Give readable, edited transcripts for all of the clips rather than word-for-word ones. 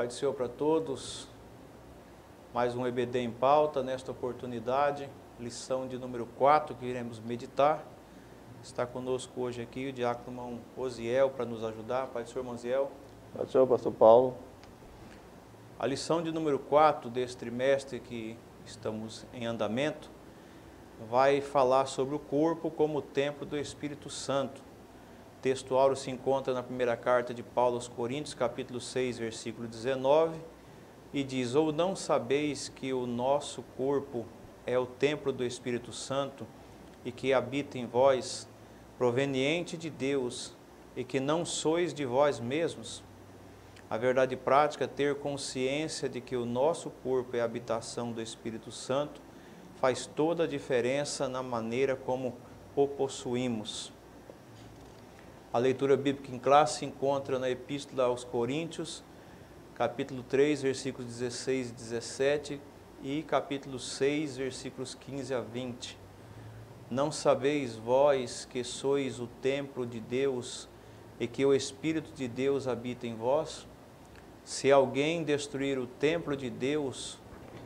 Pai do Senhor para todos, mais um EBD em pauta, nesta oportunidade, lição de número 4 que iremos meditar. Está conosco hoje aqui o diácono irmão Osiel para nos ajudar. Pai do Senhor, irmão Osiel. Pai do Senhor, pastor Paulo. A lição de número 4 deste trimestre que estamos em andamento vai falar sobre o corpo como templo do Espírito Santo. O texto áureo se encontra na primeira carta de Paulo aos Coríntios, capítulo 6, versículo 19, e diz: ou não sabeis que o nosso corpo é o templo do Espírito Santo e que habita em vós, proveniente de Deus, e que não sois de vós mesmos? A verdade prática é ter consciência de que o nosso corpo é a habitação do Espírito Santo, faz toda a diferença na maneira como o possuímos. A leitura bíblica em classe se encontra na Epístola aos Coríntios, capítulo 3, versículos 16 e 17, e capítulo 6, versículos 15 a 20. Não sabeis vós que sois o templo de Deus e que o Espírito de Deus habita em vós? Se alguém destruir o templo de Deus,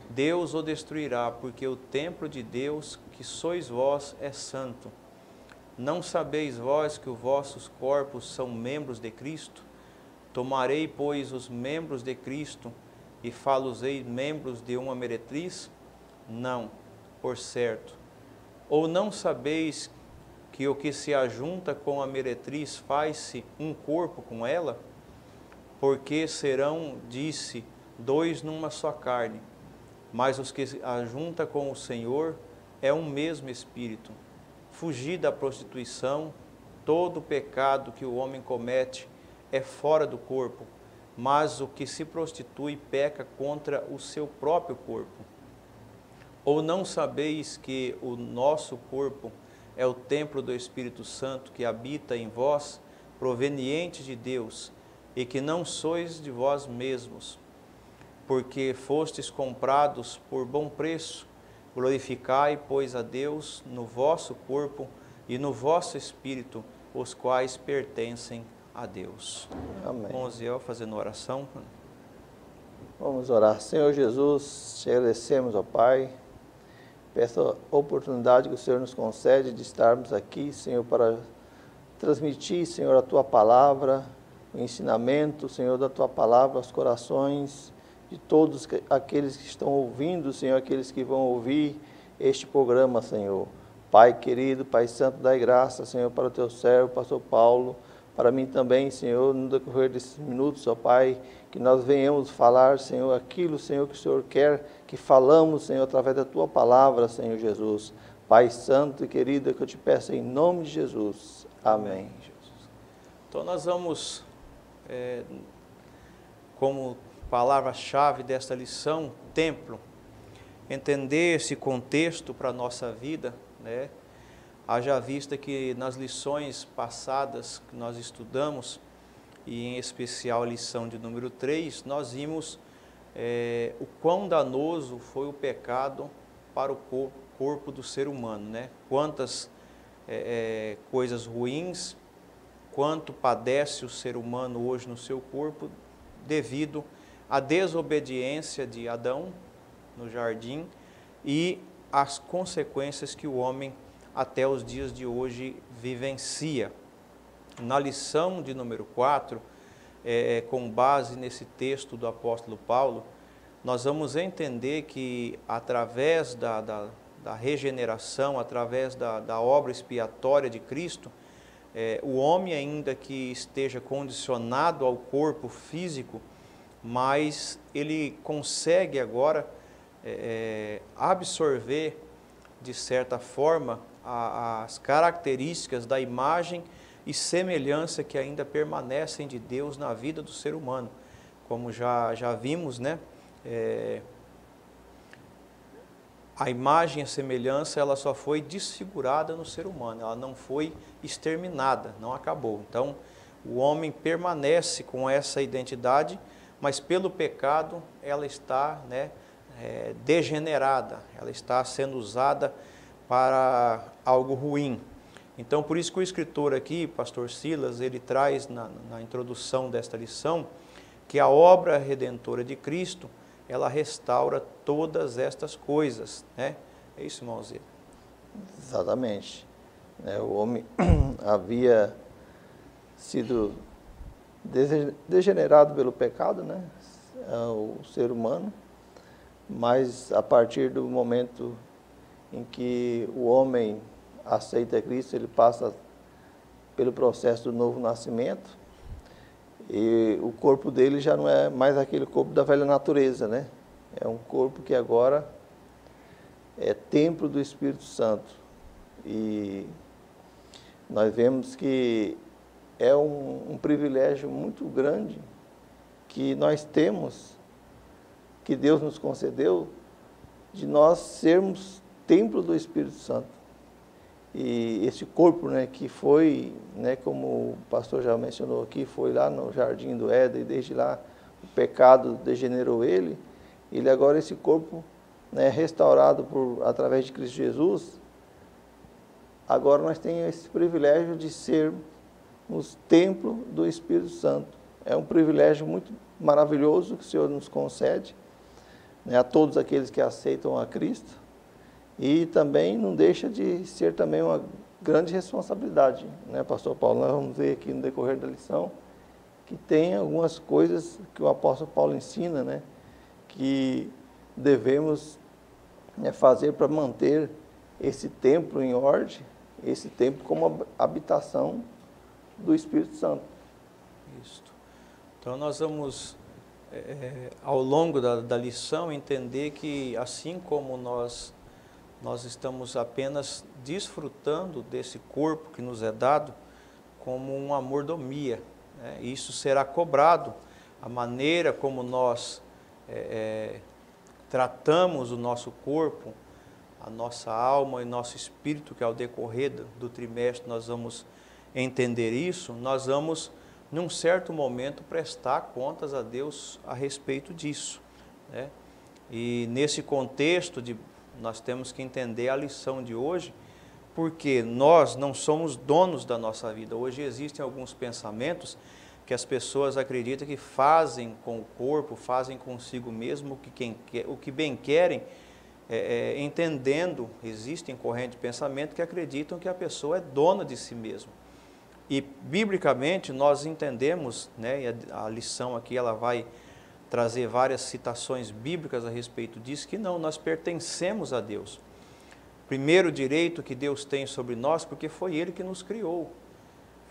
Deus o destruirá, porque o templo de Deus, que sois vós, é santo. Não sabeis vós que os vossos corpos são membros de Cristo? Tomarei, pois, os membros de Cristo e fá-los-ei membros de uma meretriz? Não, por certo. Ou não sabeis que o que se ajunta com a meretriz faz-se um corpo com ela? Porque serão, disse, dois numa só carne. Mas os que se ajuntam com o Senhor é um mesmo Espírito. Fugi da prostituição. Todo pecado que o homem comete é fora do corpo, mas o que se prostitui peca contra o seu próprio corpo. Ou não sabeis que o nosso corpo é o templo do Espírito Santo que habita em vós, proveniente de Deus, e que não sois de vós mesmos, porque fostes comprados por bom preço? Glorificai, pois, a Deus no vosso corpo e no vosso espírito, os quais pertencem a Deus. Amém. Irmão Osiel, fazendo oração. Vamos orar. Senhor Jesus, te agradecemos, ó Pai, por essa oportunidade que o Senhor nos concede de estarmos aqui, Senhor, para transmitir, Senhor, a Tua palavra, o ensinamento, Senhor, da Tua palavra aos corações de todos aqueles que estão ouvindo, Senhor, aqueles que vão ouvir este programa, Senhor. Pai querido, Pai santo, dai graça, Senhor, para o Teu servo, pastor Paulo, para mim também, Senhor, no decorrer desses minutos, ó Pai, que nós venhamos falar, Senhor, aquilo, Senhor, que o Senhor quer que falamos, Senhor, através da Tua palavra, Senhor Jesus. Pai santo e querido, que eu te peço em nome de Jesus. Amém. Jesus. Então nós vamos, como palavra-chave desta lição, templo, entender esse contexto para a nossa vida, né? Haja vista que nas lições passadas que nós estudamos, e em especial a lição de número 3, nós vimos o quão danoso foi o pecado para o corpo do ser humano, né? Quantas coisas ruins, quanto padece o ser humano hoje no seu corpo devido à desobediência de Adão no jardim e as consequências que o homem até os dias de hoje vivencia. Na lição de número 4, com base nesse texto do apóstolo Paulo, nós vamos entender que através da regeneração, através da obra expiatória de Cristo, o homem, ainda que esteja condicionado ao corpo físico, mas ele consegue agora absorver, de certa forma, as características da imagem e semelhança que ainda permanecem de Deus na vida do ser humano. Como já vimos, né? A imagem e a semelhança, ela só foi desfigurada no ser humano, ela não foi exterminada, não acabou. Então, o homem permanece com essa identidade, mas pelo pecado ela está, né, degenerada, ela está sendo usada para algo ruim. Então, por isso que o escritor aqui, pastor Silas, ele traz na introdução desta lição, que a obra redentora de Cristo, ela restaura todas estas coisas, né? É isso, irmão Zé? Exatamente. O homem havia sido degenerado pelo pecado, né? O ser humano, mas a partir do momento em que o homem aceita Cristo, ele passa pelo processo do novo nascimento, e o corpo dele já não é mais aquele corpo da velha natureza, né? É um corpo que agora é templo do Espírito Santo. E nós vemos que é um privilégio muito grande que nós temos, que Deus nos concedeu, de nós sermos templo do Espírito Santo. E esse corpo, né, que foi, né, como o pastor já mencionou aqui, foi lá no Jardim do Éden, e desde lá o pecado degenerou ele. Ele agora, esse corpo, né, restaurado através de Cristo Jesus, agora nós temos esse privilégio de sermos templo do Espírito Santo. É um privilégio muito maravilhoso que o Senhor nos concede, né, a todos aqueles que aceitam a Cristo. E também não deixa de ser também uma grande responsabilidade, né, pastor Paulo? Nós vamos ver aqui no decorrer da lição que tem algumas coisas que o apóstolo Paulo ensina, né, que devemos, né, fazer para manter esse templo em ordem, esse templo como habitação do Espírito Santo. Isso. Então nós vamos, ao longo da lição, entender que assim como nós estamos apenas desfrutando desse corpo que nos é dado como uma mordomia, né? Isso será cobrado, a maneira como nós tratamos o nosso corpo, a nossa alma e nosso espírito, que ao decorrer do trimestre nós vamos entender isso, nós vamos, num certo momento, prestar contas a Deus a respeito disso, né? E nesse contexto nós temos que entender a lição de hoje, porque nós não somos donos da nossa vida. Hoje existem alguns pensamentos que as pessoas acreditam que fazem com o corpo, fazem consigo mesmo o que bem querem, entendendo, existem correntes de pensamento que acreditam que a pessoa é dona de si mesma. E, biblicamente, nós entendemos, né, e a lição aqui ela vai trazer várias citações bíblicas a respeito disso, que não, nós pertencemos a Deus. Primeiro direito que Deus tem sobre nós, porque foi Ele que nos criou.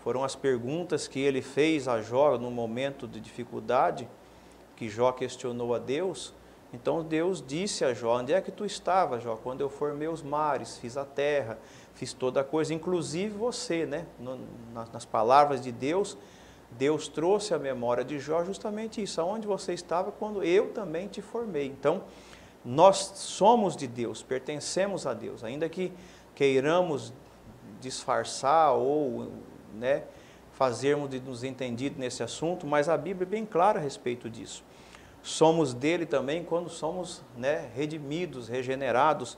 Foram as perguntas que Ele fez a Jó no momento de dificuldade, que Jó questionou a Deus. Então Deus disse a Jó: onde é que tu estava, Jó? Quando eu formei os mares, fiz a terra, fiz toda a coisa, inclusive você, né? Nas palavras de Deus, Deus trouxe à memória de Jó justamente isso, aonde você estava quando eu também te formei. Então, nós somos de Deus, pertencemos a Deus, ainda que queiramos disfarçar ou, né, fazermos de nos entendido nesse assunto, mas a Bíblia é bem clara a respeito disso. Somos dele também quando somos, né, redimidos, regenerados,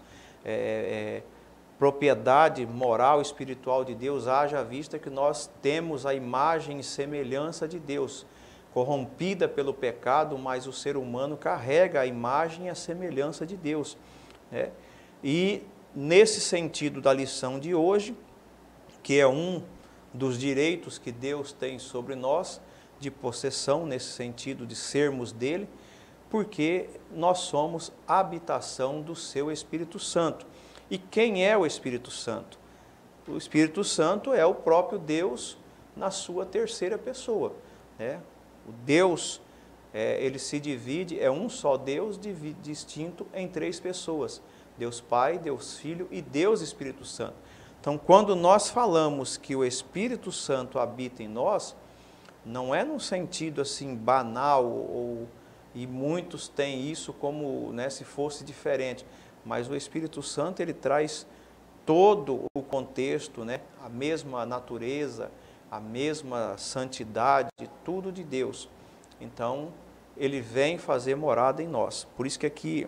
propriedade moral e espiritual de Deus, haja vista que nós temos a imagem e semelhança de Deus, corrompida pelo pecado, mas o ser humano carrega a imagem e a semelhança de Deus, né? E nesse sentido da lição de hoje, que é um dos direitos que Deus tem sobre nós, de possessão, nesse sentido de sermos dele, porque nós somos habitação do seu Espírito Santo. E quem é o Espírito Santo? O Espírito Santo é o próprio Deus na sua terceira pessoa, né? O Deus, ele se divide, é um só Deus distinto em três pessoas: Deus Pai, Deus Filho e Deus Espírito Santo. Então, quando nós falamos que o Espírito Santo habita em nós, não é num sentido assim banal, e muitos têm isso como, né, se fosse diferente, mas o Espírito Santo ele traz todo o contexto, né, a mesma natureza, a mesma santidade, tudo de Deus. Então, ele vem fazer morada em nós. Por isso que aqui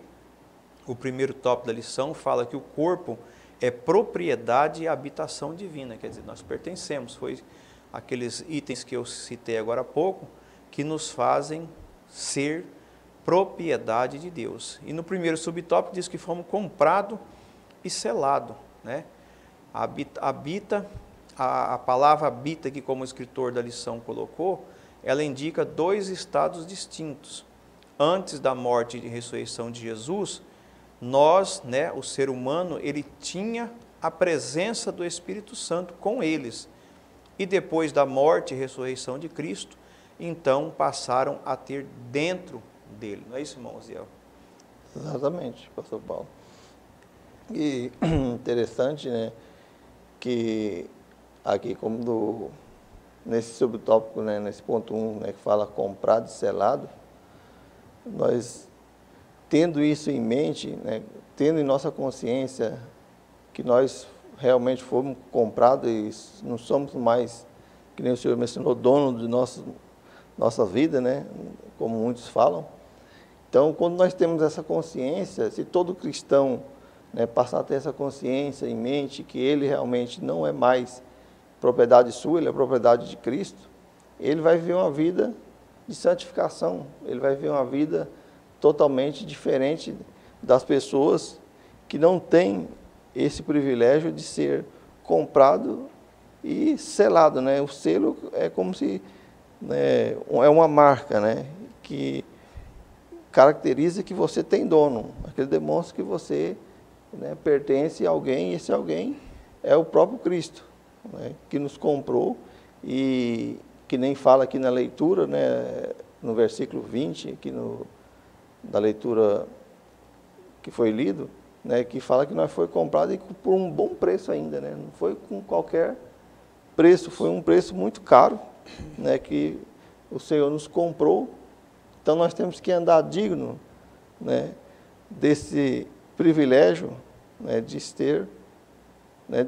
o primeiro tópico da lição fala que o corpo é propriedade e habitação divina, quer dizer, nós pertencemos. Foi aqueles itens que eu citei agora há pouco, que nos fazem ser propriedade de Deus. E no primeiro subtópico diz que fomos comprado e selado, né? A palavra habita, que como o escritor da lição colocou, ela indica dois estados distintos. Antes da morte e ressurreição de Jesus, nós, né, o ser humano, ele tinha a presença do Espírito Santo com eles. E depois da morte e ressurreição de Cristo, então passaram a ter dentro dele. Não é isso, irmão Ziel? Exatamente, pastor Paulo. E interessante, né, que aqui, como nesse subtópico, né, nesse ponto 1, né, que fala comprado e selado, nós, tendo isso em mente, né, tendo em nossa consciência que nós realmente fomos comprados e não somos mais, que nem o senhor mencionou, dono de nossa vida, né, como muitos falam. Então, quando nós temos essa consciência, se todo cristão, né, passar a ter essa consciência em mente, que ele realmente não é mais propriedade sua, ele é propriedade de Cristo, ele vai viver uma vida de santificação, ele vai viver uma vida totalmente diferente das pessoas que não têm esse privilégio de ser comprado e selado, né? O selo é como se, né, é uma marca, né, que caracteriza que você tem dono, aquele demonstra que você, né, pertence a alguém, e esse alguém é o próprio Cristo, né, que nos comprou, e que nem fala aqui na leitura, né, no versículo 20, aqui da leitura que foi lido, né, que fala que nós foi comprado e por um bom preço ainda, né, não foi com qualquer preço, foi um preço muito caro, né, que o Senhor nos comprou. Então nós temos que andar digno, né, desse privilégio, né, de ter, né,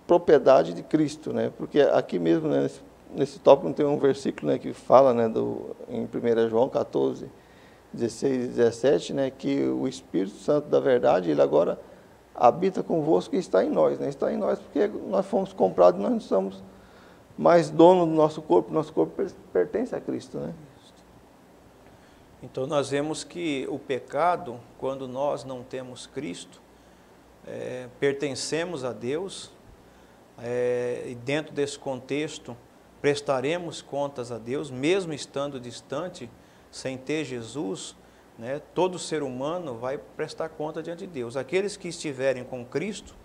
propriedade de Cristo, né, porque aqui mesmo, né, nesse tópico tem um versículo, né, que fala, né, em 1 João 14, 16 e 17, né, que o Espírito Santo da verdade, ele agora habita convosco e está em nós, né, está em nós porque nós fomos comprados e nós não somos mais dono do nosso corpo pertence a Cristo, né. Então nós vemos que o pecado, quando nós não temos Cristo, pertencemos a Deus, e dentro desse contexto prestaremos contas a Deus, mesmo estando distante, sem ter Jesus, né, todo ser humano vai prestar conta diante de Deus. Aqueles que estiverem com Cristo,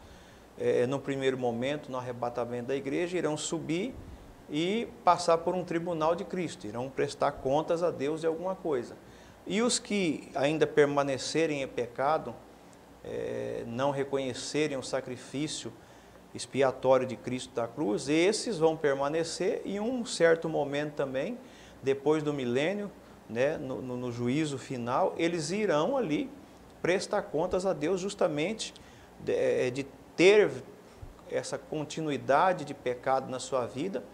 no primeiro momento, no arrebatamento da igreja, irão subir e passar por um tribunal de Cristo, irão prestar contas a Deus de alguma coisa. E os que ainda permanecerem em pecado, não reconhecerem o sacrifício expiatório de Cristo da cruz, esses vão permanecer e em um certo momento também, depois do milênio, né, no juízo final, eles irão ali prestar contas a Deus justamente de ter essa continuidade de pecado na sua vida,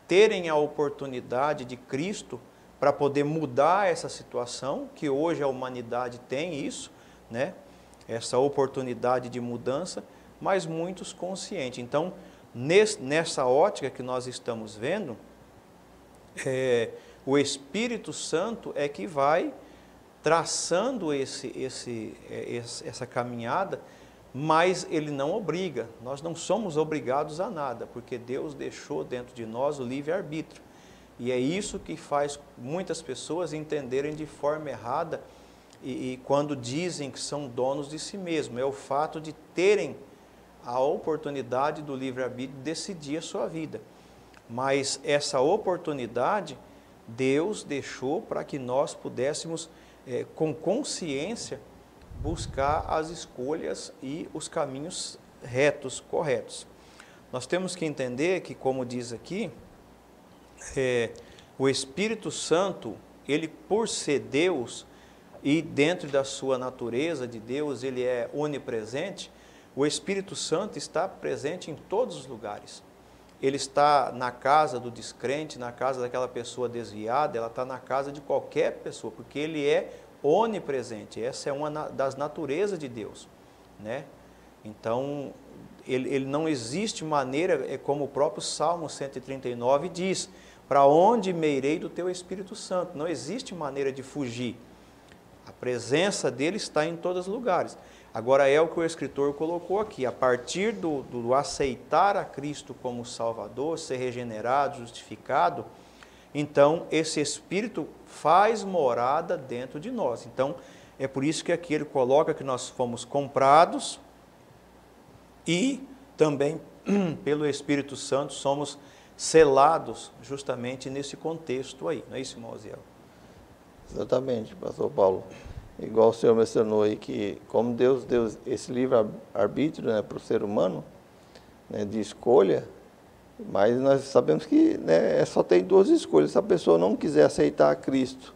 terem a oportunidade de Cristo para poder mudar essa situação, que hoje a humanidade tem isso, né? Essa oportunidade de mudança, mas muitos conscientes. Então, nessa ótica que nós estamos vendo, o Espírito Santo é que vai traçando essa caminhada, mas ele não obriga. Nós não somos obrigados a nada, porque Deus deixou dentro de nós o livre-arbítrio. E é isso que faz muitas pessoas entenderem de forma errada e quando dizem que são donos de si mesmos. É o fato de terem a oportunidade do livre-arbítrio de decidir a sua vida. Mas essa oportunidade Deus deixou para que nós pudéssemos, com consciência, buscar as escolhas e os caminhos retos, corretos. Nós temos que entender que, como diz aqui, o Espírito Santo, ele por ser Deus e dentro da sua natureza de Deus, ele é onipresente, o Espírito Santo está presente em todos os lugares. Ele está na casa do descrente, na casa daquela pessoa desviada, ela está na casa de qualquer pessoa, porque ele é onipresente. Essa é uma das naturezas de Deus, né? Então, ele não existe maneira, como o próprio Salmo 139 diz, Para onde me irei do teu Espírito Santo? Não existe maneira de fugir. A presença dele está em todos os lugares. Agora é o que o escritor colocou aqui, a partir do aceitar a Cristo como Salvador, ser regenerado, justificado, então esse Espírito faz morada dentro de nós. Então é por isso que aqui ele coloca que nós fomos comprados e também pelo Espírito Santo somos selados justamente nesse contexto aí, não é isso, irmão Osiel? Exatamente, pastor Paulo. Igual o senhor mencionou aí que como Deus deu esse livre-arbítrio, né, para o ser humano, né, de escolha, mas nós sabemos que, né, só tem duas escolhas. Se a pessoa não quiser aceitar Cristo,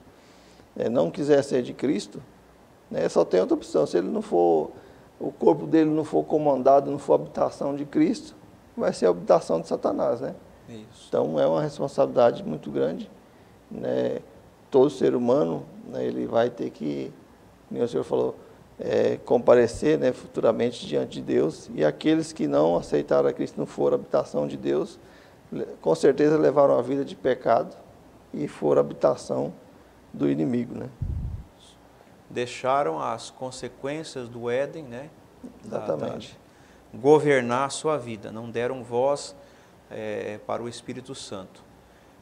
né, não quiser ser de Cristo, né, só tem outra opção. Se ele não for, o corpo dele não for comandado, não for habitação de Cristo, vai ser a habitação de Satanás, né? Isso. Então é uma responsabilidade muito grande, né? Todo ser humano, né, ele vai ter que, como o senhor falou, comparecer, né, futuramente diante de Deus, e aqueles que não aceitaram a Cristo, não foram habitação de Deus, com certeza levaram a vida de pecado e foram habitação do inimigo, né? Deixaram as consequências do Éden, né? Exatamente. Governar a sua vida, não deram voz para o Espírito Santo.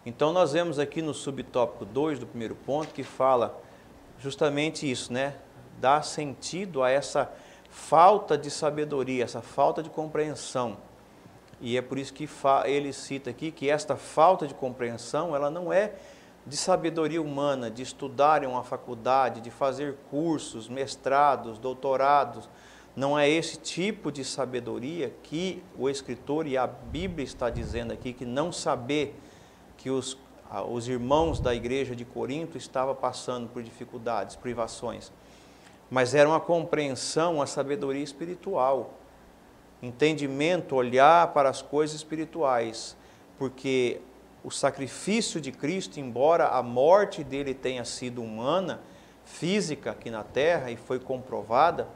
Então nós vemos aqui no subtópico 2 do primeiro ponto que fala justamente isso, né? Dá sentido a essa falta de sabedoria, essa falta de compreensão. E é por isso que ele cita aqui que esta falta de compreensão, ela não é de sabedoria humana, de estudar em uma faculdade, de fazer cursos, mestrados, doutorados. Não é esse tipo de sabedoria que o escritor e a Bíblia está dizendo aqui, que não saber que os irmãos da igreja de Corinto estavam passando por dificuldades, privações. Mas era uma compreensão, uma sabedoria espiritual. Entendimento, olhar para as coisas espirituais. Porque o sacrifício de Cristo, embora a morte dele tenha sido humana, física aqui na terra e foi comprovada,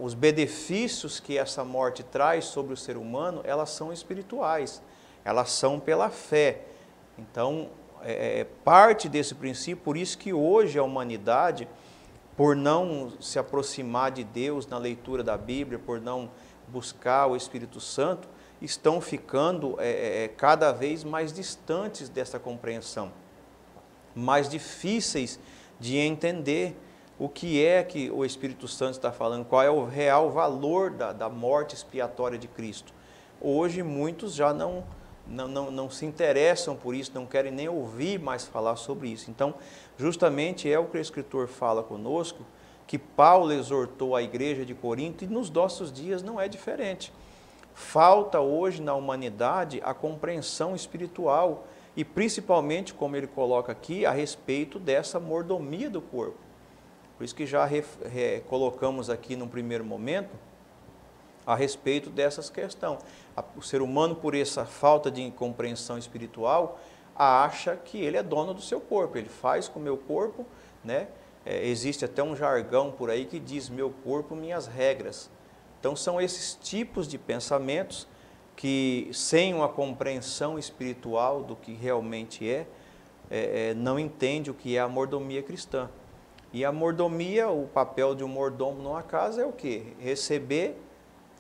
os benefícios que essa morte traz sobre o ser humano, elas são espirituais, elas são pela fé. Então, parte desse princípio, por isso que hoje a humanidade, por não se aproximar de Deus na leitura da Bíblia, por não buscar o Espírito Santo, estão ficando cada vez mais distantes dessa compreensão, mais difíceis de entender o que é que o Espírito Santo está falando, qual é o real valor da morte expiatória de Cristo. Hoje muitos já não se interessam por isso, não querem nem ouvir mais falar sobre isso. Então, justamente é o que o escritor fala conosco, que Paulo exortou a igreja de Corinto, e nos nossos dias não é diferente. Falta hoje na humanidade a compreensão espiritual e principalmente, como ele coloca aqui, a respeito dessa mordomia do corpo. Por isso que já colocamos aqui num primeiro momento a respeito dessas questões. O ser humano, por essa falta de compreensão espiritual, acha que ele é dono do seu corpo, ele faz com o meu corpo, né? Existe até um jargão por aí que diz, meu corpo, minhas regras. Então são esses tipos de pensamentos que, sem uma compreensão espiritual do que realmente não entende o que é a mordomia cristã. E a mordomia, o papel de um mordomo numa casa é o quê? Receber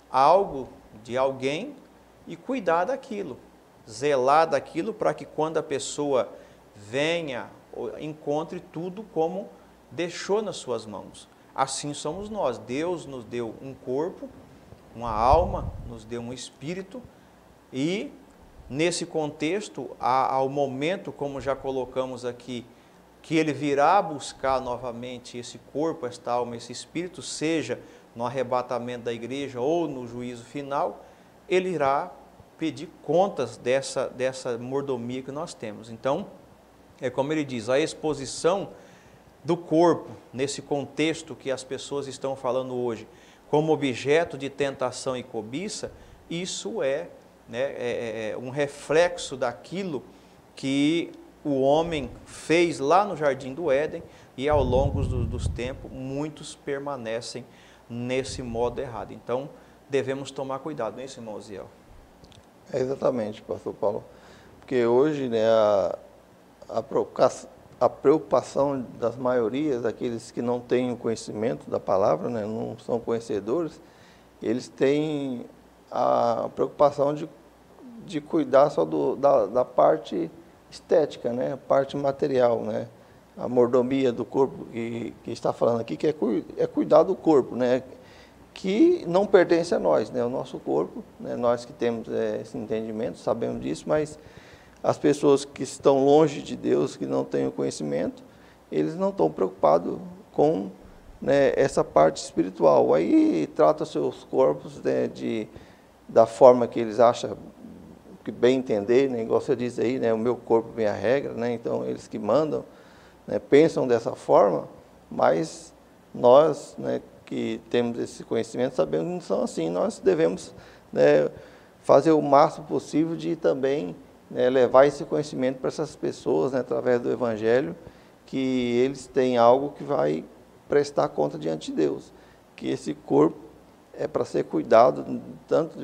algo de alguém e cuidar daquilo, zelar daquilo para que quando a pessoa venha, encontre tudo como deixou nas suas mãos. Assim somos nós. Deus nos deu um corpo, uma alma, nos deu um espírito e nesse contexto, ao momento, como já colocamos aqui, que ele virá buscar novamente esse corpo, esta alma, esse espírito, seja no arrebatamento da igreja ou no juízo final, ele irá pedir contas dessa mordomia que nós temos. Então, é como ele diz, a exposição do corpo, nesse contexto que as pessoas estão falando hoje, como objeto de tentação e cobiça, isso é um reflexo daquilo que o homem fez lá no Jardim do Éden e ao longo dos tempos, muitos permanecem nesse modo errado. Então, devemos tomar cuidado, não é isso, irmão Ziel? Exatamente, pastor Paulo. Porque hoje, né, a preocupação das maiorias, daqueles que não têm o conhecimento da palavra, né, não são conhecedores, eles têm a preocupação de cuidar só da parte estética, né, a parte material, né, a mordomia do corpo que está falando aqui, que é cuidar do corpo, né, que não pertence a nós, né, o nosso corpo, né, nós que temos esse entendimento, sabemos disso, mas as pessoas que estão longe de Deus, que não têm o conhecimento, eles não estão preocupados com, né, essa parte espiritual. Aí trata seus corpos, né, da forma que eles acham que bem entender, né, igual você diz aí, né, o meu corpo minha regra, né, então eles que mandam, né, pensam dessa forma, mas nós, né, que temos esse conhecimento, sabemos que não são assim. Nós devemos, né, fazer o máximo possível de também, né, levar esse conhecimento para essas pessoas, né, através do Evangelho, que eles têm algo que vai prestar conta diante de Deus, que esse corpo é para ser cuidado tanto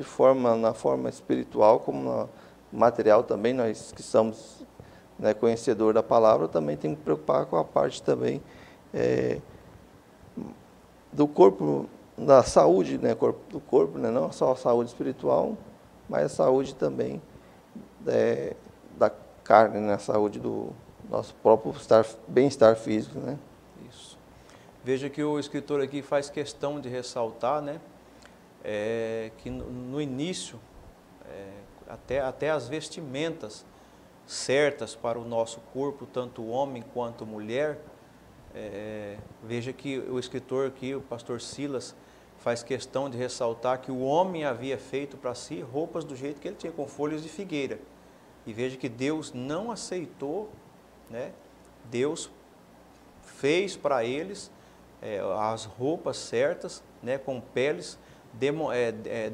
na forma espiritual como na material também. Nós que somos, né, conhecedor da palavra, também temos que preocupar com a parte também do corpo, da saúde, né, do corpo, né, não só a saúde espiritual, mas a saúde também da carne, né, a saúde do nosso próprio bem-estar físico, né? Isso. Veja que o escritor aqui faz questão de ressaltar, né, que no início, até as vestimentas certas para o nosso corpo, tanto homem quanto mulher, veja que o escritor aqui, o pastor Silas, faz questão de ressaltar que o homem havia feito para si roupas do jeito que ele tinha, com folhas de figueira. E veja que Deus não aceitou, né? Deus fez para eles as roupas certas, né, com peles,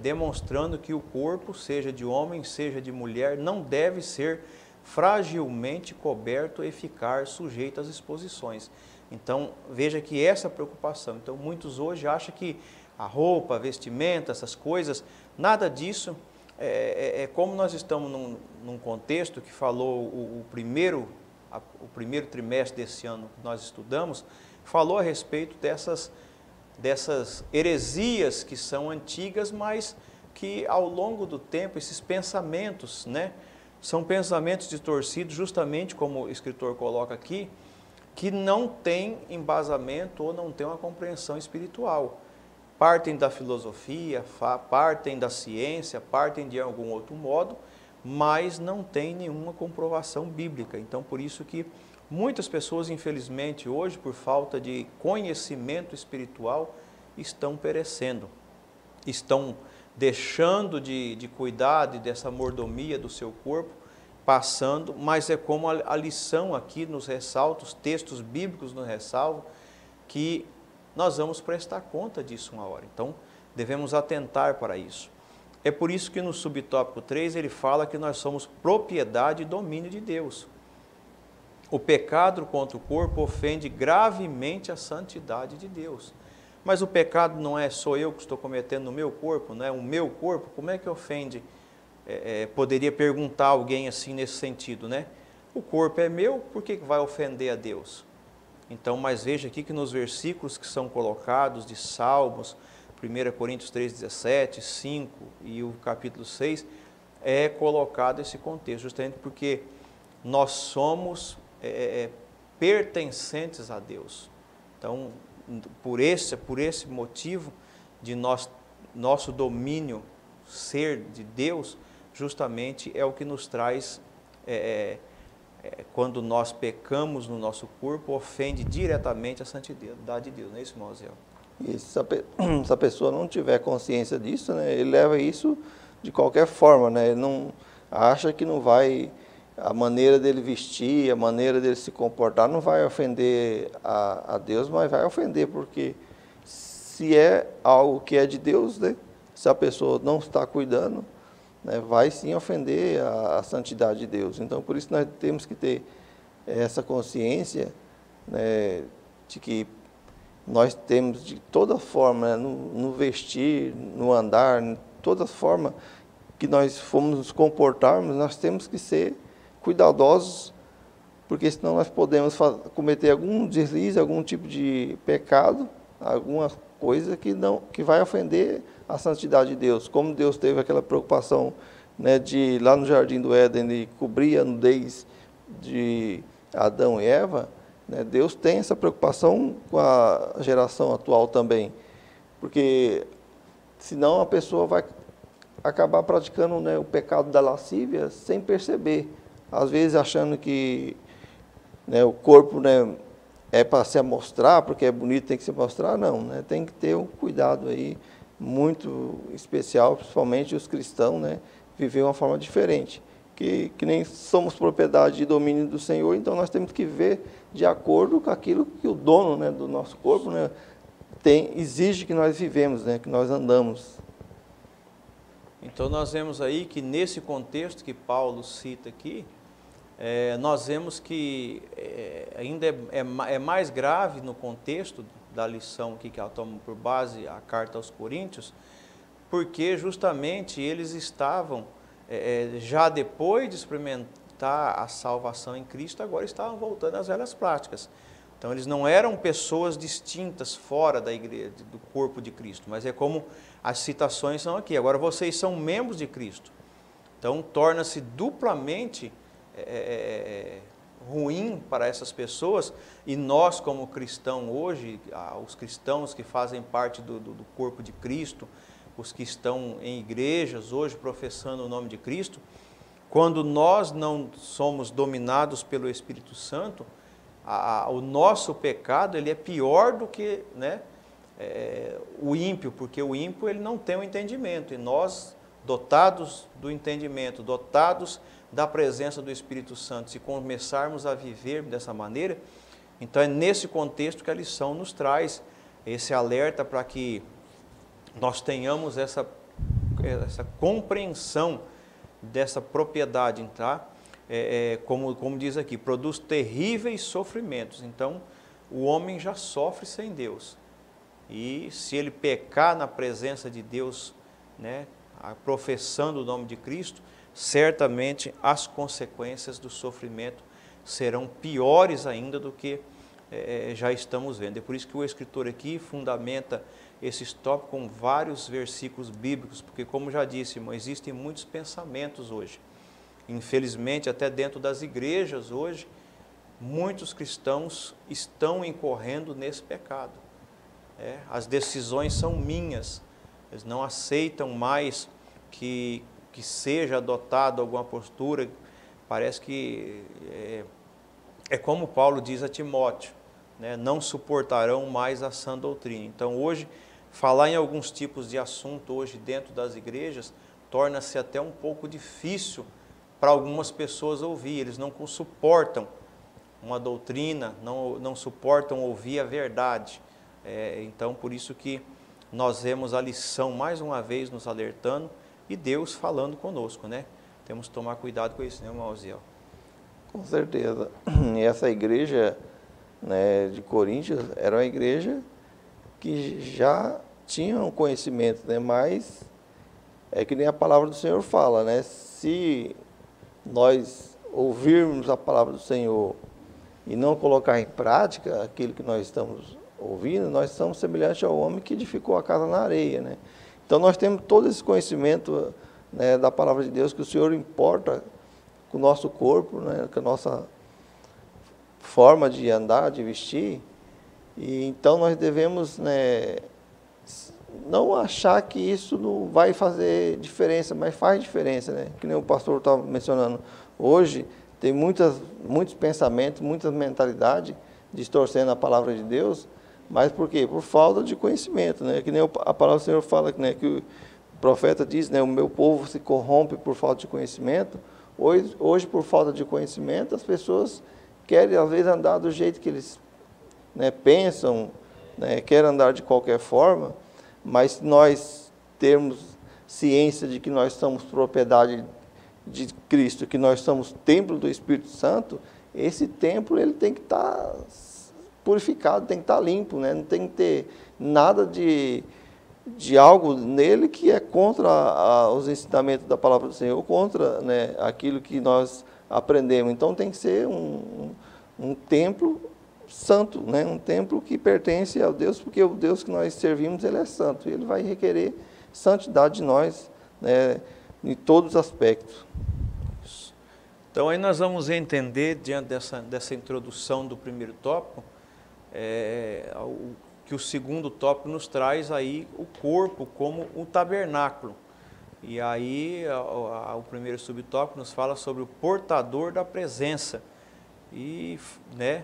demonstrando que o corpo, seja de homem, seja de mulher, não deve ser fragilmente coberto e ficar sujeito às exposições. Então, veja que essa preocupação. Então, muitos hoje acham que a roupa, a vestimenta, essas coisas, nada disso. Como nós estamos num contexto que falou o primeiro trimestre desse ano que nós estudamos, falou a respeito dessas heresias que são antigas, mas que ao longo do tempo, esses pensamentos, né, são pensamentos distorcidos, justamente como o escritor coloca aqui, que não tem embasamento ou não tem uma compreensão espiritual. Partem da filosofia, partem da ciência, partem de algum outro modo, mas não tem nenhuma comprovação bíblica. Então, por isso que muitas pessoas, infelizmente, hoje, por falta de conhecimento espiritual, estão perecendo, estão deixando de cuidar dessa mordomia do seu corpo, passando, mas é como a lição aqui nos ressalta, os textos bíblicos nos ressalvam, que nós vamos prestar conta disso uma hora. Então, devemos atentar para isso. É por isso que no subtópico 3 ele fala que nós somos propriedade e domínio de Deus. O pecado contra o corpo ofende gravemente a santidade de Deus. Mas o pecado não é só eu que estou cometendo no meu corpo, não é o meu corpo, como é que ofende? Poderia perguntar alguém assim nesse sentido, né? O corpo é meu, por que vai ofender a Deus? Então, mas veja aqui que nos versículos que são colocados de Salmos, 1 Coríntios 3,17, 5 e o capítulo 6, é colocado esse contexto, justamente porque nós somos pertencentes a Deus. Então, por esse motivo de nosso domínio ser de Deus, justamente é o que nos traz, quando nós pecamos no nosso corpo, ofende diretamente a santidade de Deus, não é isso, irmão Zé? E se a pessoa não tiver consciência disso, né, ele leva isso de qualquer forma, né, ele não acha que não vai, a maneira dele vestir, a maneira dele se comportar não vai ofender a Deus, mas vai ofender, porque se é algo que é de Deus, né, se a pessoa não está cuidando, né, vai sim ofender a santidade de Deus. Então, por isso nós temos que ter essa consciência, né, de que nós temos de toda forma, né, no vestir, no andar, de toda forma, que nós formos nos comportarmos, nós temos que ser cuidadosos, porque senão nós podemos cometer algum deslize, algum tipo de pecado, alguma coisa que vai ofender a santidade de Deus. Como Deus teve aquela preocupação, né, de lá no Jardim do Éden, de cobrir a nudez de Adão e Eva, né, Deus tem essa preocupação com a geração atual também, porque senão a pessoa vai acabar praticando, né, o pecado da lascívia sem perceber, às vezes achando que, né, o corpo, né, é para se mostrar, porque é bonito, tem que se mostrar. Não, né, tem que ter um cuidado aí muito especial, principalmente os cristãos, né, viver de uma forma diferente, que nem somos propriedade de domínio do Senhor, então nós temos que viver de acordo com aquilo que o dono, né, do nosso corpo, né, exige que nós vivemos, né, que nós andamos. Então nós vemos aí que nesse contexto que Paulo cita aqui, nós vemos que ainda é mais grave no contexto da lição aqui que ela toma por base a carta aos Coríntios, porque justamente eles estavam, já depois de experimentar a salvação em Cristo, agora estavam voltando às velhas práticas. Então eles não eram pessoas distintas fora da igreja, do corpo de Cristo, mas é como as citações são aqui. Agora vocês são membros de Cristo. Então torna-se duplamente ruim para essas pessoas, e nós como cristãos hoje, os cristãos que fazem parte do corpo de Cristo, os que estão em igrejas hoje professando o nome de Cristo, quando nós não somos dominados pelo Espírito Santo, o nosso pecado ele é pior do que, né, o ímpio, porque o ímpio ele não tem o entendimento, e nós, dotados do entendimento, dotados da presença do Espírito Santo, se começarmos a viver dessa maneira, então é nesse contexto que a lição nos traz esse alerta para que nós tenhamos essa compreensão dessa propriedade, tá? Como diz aqui, produz terríveis sofrimentos. Então, o homem já sofre sem Deus. E se ele pecar na presença de Deus, né, professando o nome de Cristo, certamente as consequências do sofrimento serão piores ainda do que já estamos vendo. É por isso que o escritor aqui fundamenta esse tópico com vários versículos bíblicos, porque, como já disse, irmão, existem muitos pensamentos hoje. Infelizmente, até dentro das igrejas hoje, muitos cristãos estão incorrendo nesse pecado. As decisões são minhas, eles não aceitam mais que seja adotada alguma postura. Parece que é como Paulo diz a Timóteo, né, não suportarão mais a sã doutrina. Então hoje, falar em alguns tipos de assunto hoje dentro das igrejas, torna-se até um pouco difícil para algumas pessoas ouvir. Eles não suportam uma doutrina, não suportam ouvir a verdade. Então por isso que nós vemos a lição mais uma vez nos alertando, e Deus falando conosco, né? Temos que tomar cuidado com isso, né, irmão Osiel? Com certeza. E essa igreja, né, de Coríntios era uma igreja que já tinha um conhecimento, né? Mas é que nem a palavra do Senhor fala, né? Se nós ouvirmos a palavra do Senhor e não colocar em prática aquilo que nós estamos ouvindo, nós somos semelhantes ao homem que edificou a casa na areia, né? Então nós temos todo esse conhecimento, né, da palavra de Deus, que o Senhor importa com o nosso corpo, né, com a nossa forma de andar, de vestir. E então nós devemos, né, não achar que isso não vai fazer diferença, mas faz diferença, né? Que nem o pastor estava mencionando. Hoje tem muitos pensamentos, muitas mentalidades distorcendo a palavra de Deus. Mas por quê? Por falta de conhecimento, né? Que nem a palavra do Senhor fala, né, que o profeta diz, né, o meu povo se corrompe por falta de conhecimento. Hoje, por falta de conhecimento, as pessoas querem, às vezes, andar do jeito que eles, né, pensam, né, querem andar de qualquer forma, mas se nós termos ciência de que nós somos propriedade de Cristo, que nós somos templo do Espírito Santo, esse templo ele tem que estar purificado, tem que estar limpo, né? Não tem que ter nada de de algo nele que é contra os ensinamentos da palavra do Senhor, contra, né, aquilo que nós aprendemos. Então tem que ser um templo santo, né, um templo que pertence ao Deus, porque o Deus que nós servimos, ele é santo, e ele vai requerer santidade de nós, né, em todos os aspectos. Então aí nós vamos entender, diante dessa introdução do primeiro tópico, que o segundo tópico nos traz aí o corpo como um tabernáculo. E aí o primeiro subtópico nos fala sobre o portador da presença. E, né,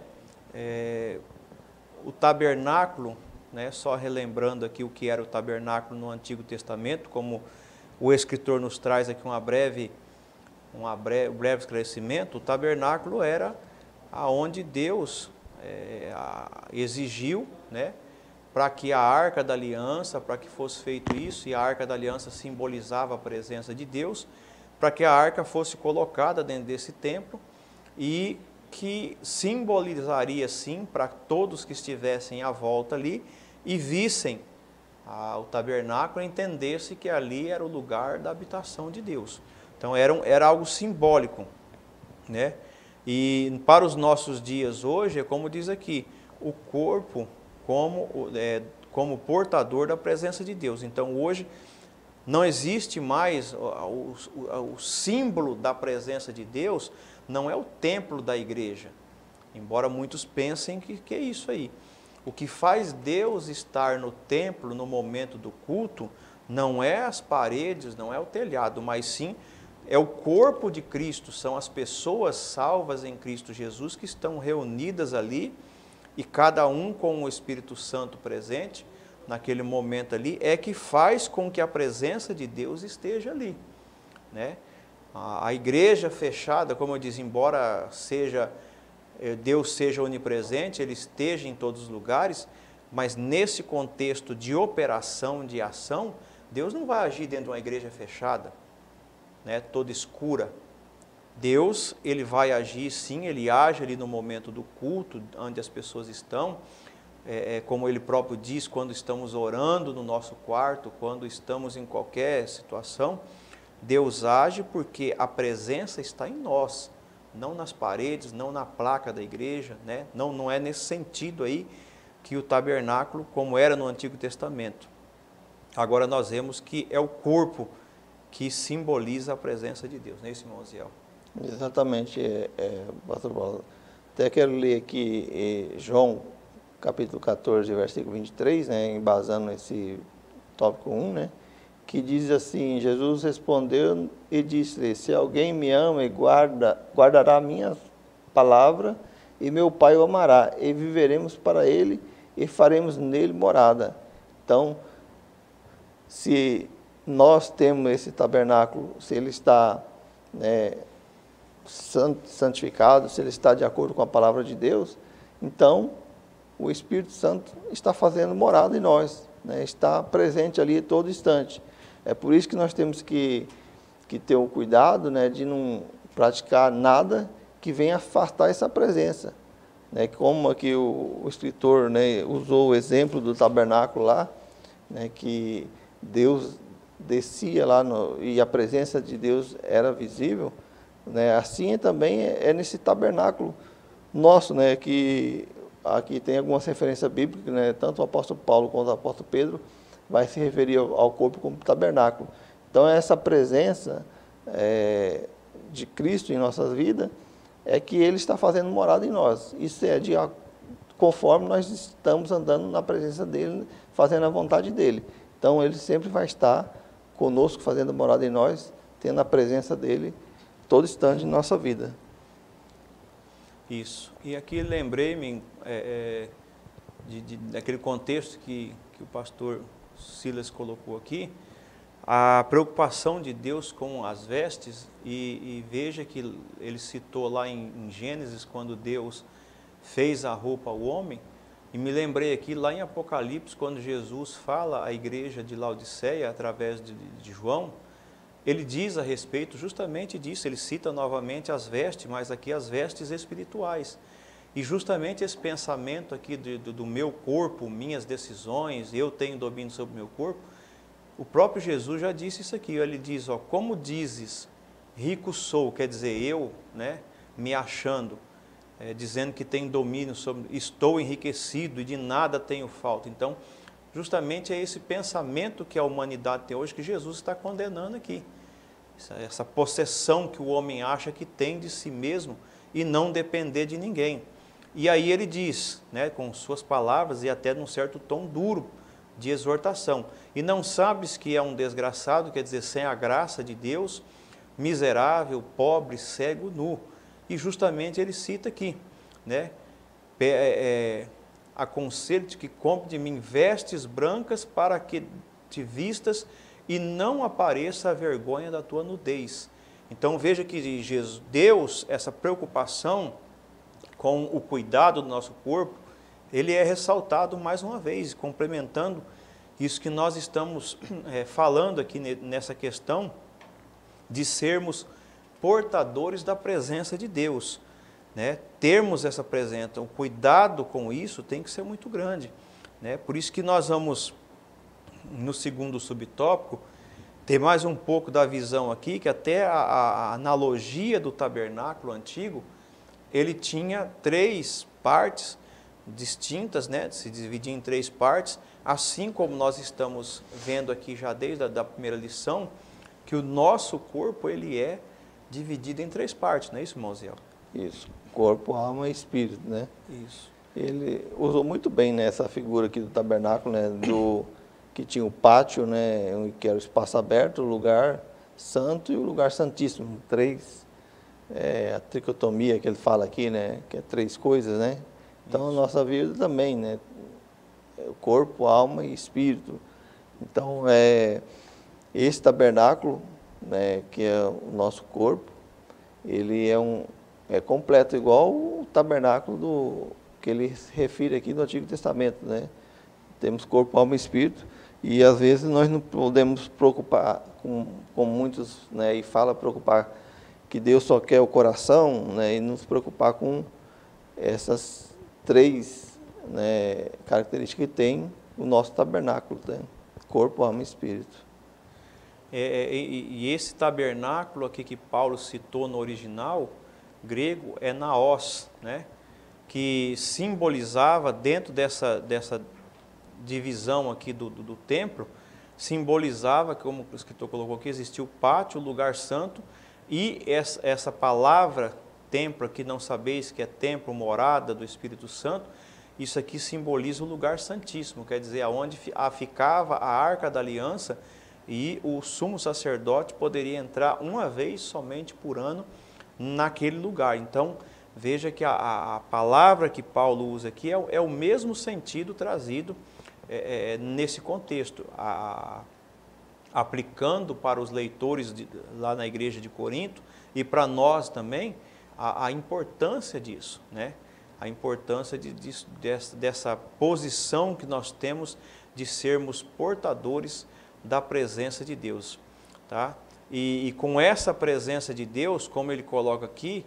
o tabernáculo, né, só relembrando aqui o que era o tabernáculo no Antigo Testamento, como o escritor nos traz aqui um breve esclarecimento, o tabernáculo era aonde Deus exigiu, né, para que a Arca da Aliança, para que fosse feito isso, e a Arca da Aliança simbolizava a presença de Deus, para que a Arca fosse colocada dentro desse templo e que simbolizaria, sim, para todos que estivessem à volta ali e vissem o tabernáculo, entendesse que ali era o lugar da habitação de Deus. Então era algo simbólico, né? E para os nossos dias hoje, é como diz aqui, o corpo como portador da presença de Deus. Então hoje não existe mais o símbolo da presença de Deus, não é o templo da igreja, embora muitos pensem que é isso aí. O que faz Deus estar no templo no momento do culto não é as paredes, não é o telhado, mas sim é o corpo de Cristo, são as pessoas salvas em Cristo Jesus que estão reunidas ali e cada um com o Espírito Santo presente naquele momento ali, é que faz com que a presença de Deus esteja ali, né? A igreja fechada, como eu disse, embora Deus seja onipresente, Ele esteja em todos os lugares, mas nesse contexto de operação, de ação, Deus não vai agir dentro de uma igreja fechada, né, toda escura. Deus, Ele vai agir sim, Ele age ali no momento do culto, onde as pessoas estão, como Ele próprio diz, quando estamos orando no nosso quarto, quando estamos em qualquer situação, Deus age porque a presença está em nós, não nas paredes, não na placa da igreja, né? Não é nesse sentido aí que o tabernáculo, como era no Antigo Testamento. Agora nós vemos que é o corpo que simboliza a presença de Deus, não é isso, irmão Ziel? Exatamente, pastor Paulo. Até quero ler aqui João, capítulo 14, versículo 23, né, embasando esse tópico 1, né, que diz assim: Jesus respondeu e disse-lhe: se alguém me ama e guardará a minha palavra, e meu Pai o amará, e viveremos para ele, e faremos nele morada. Então, se nós temos esse tabernáculo, se ele está, né, santificado, se ele está de acordo com a palavra de Deus, então o Espírito Santo está fazendo morada em nós, né, está presente ali todo instante. É por isso que nós temos que ter o cuidado, né, de não praticar nada que venha afastar essa presença, né, como aqui o escritor, né, usou o exemplo do tabernáculo lá, né, que Deus descia lá e a presença de Deus era visível, né, assim também é nesse tabernáculo nosso, né, que aqui tem algumas referências bíblicas, né, tanto o apóstolo Paulo quanto o apóstolo Pedro vai se referir ao corpo como tabernáculo. Então essa presença de Cristo em nossas vidas é que Ele está fazendo morada em nós. Isso é conforme nós estamos andando na presença dEle, fazendo a vontade dEle. Então Ele sempre vai estar conosco, fazendo morada em nós, tendo a presença dEle todo instante em nossa vida. Isso. E aqui lembrei-me daquele contexto que o pastor Silas colocou aqui, a preocupação de Deus com as vestes, e veja que ele citou lá em Gênesis, quando Deus fez a roupa ao homem, e me lembrei aqui lá em Apocalipse, quando Jesus fala à igreja de Laodiceia, através de João, ele diz a respeito justamente disso, ele cita novamente as vestes, mas aqui as vestes espirituais. E justamente esse pensamento aqui do meu corpo, minhas decisões, eu tenho domínio sobre o meu corpo, o próprio Jesus já disse isso aqui. Ele diz, ó, como dizes, rico sou, quer dizer, eu, né, me achando, dizendo que tenho domínio sobre, estou enriquecido e de nada tenho falta. Então, justamente é esse pensamento que a humanidade tem hoje que Jesus está condenando aqui. Essa possessão que o homem acha que tem de si mesmo e não depender de ninguém. E aí ele diz, né, com suas palavras e até num certo tom duro de exortação, e não sabes que é um desgraçado, quer dizer, sem a graça de Deus, miserável, pobre, cego, nu. E justamente ele cita aqui, né, aconselho-te que compre de mim vestes brancas para que te vistas e não apareça a vergonha da tua nudez. Então veja que Deus, essa preocupação com o cuidado do nosso corpo, ele é ressaltado mais uma vez, complementando isso que nós estamos falando aqui nessa questão de sermos portadores da presença de Deus, né? Termos essa presença, o cuidado com isso tem que ser muito grande, né? Por isso que nós vamos, no segundo subtópico, ter mais um pouco da visão aqui, que até a analogia do tabernáculo antigo, ele tinha 3 partes distintas, né? Se dividia em 3 partes, assim como nós estamos vendo aqui já desde a primeira lição, que o nosso corpo ele é dividido em 3 partes, não é isso, irmão Zé? Isso, corpo, alma e espírito, né? Isso. Ele usou muito bem nessa figura aqui do tabernáculo, né? Que tinha o pátio, né? Que era o espaço aberto, o lugar santo e o lugar santíssimo. 3, a tricotomia que ele fala aqui, né? Que é 3 coisas, né? Então a nossa vida também, né? Corpo, alma e espírito. Então esse tabernáculo, né? Que é o nosso corpo, ele é completo, igual o tabernáculo que ele refere aqui no Antigo Testamento, né? Temos corpo, alma e espírito, e às vezes nós não podemos preocupar com muitos, né? E fala preocupar que Deus só quer o coração, né? E nos preocupar com essas 3, né, características que tem o nosso tabernáculo, né? Corpo, alma e espírito. E esse tabernáculo aqui que Paulo citou no original grego é naos, né? Que simbolizava, dentro dessa divisão aqui do templo, simbolizava, como o escritor colocou aqui, existia o pátio, o lugar santo, e essa palavra templo, que não sabeis que é templo, morada do Espírito Santo, isso aqui simboliza o lugar santíssimo, quer dizer, aonde ficava a arca da aliança, e o sumo sacerdote poderia entrar uma vez somente por ano naquele lugar. Então, veja que a palavra que Paulo usa aqui é o mesmo sentido trazido nesse contexto, aplicando para os leitores lá na igreja de Corinto e para nós também a importância disso, né? A importância dessa posição que nós temos de sermos portadores da presença de Deus, tá? E com essa presença de Deus, como ele coloca aqui,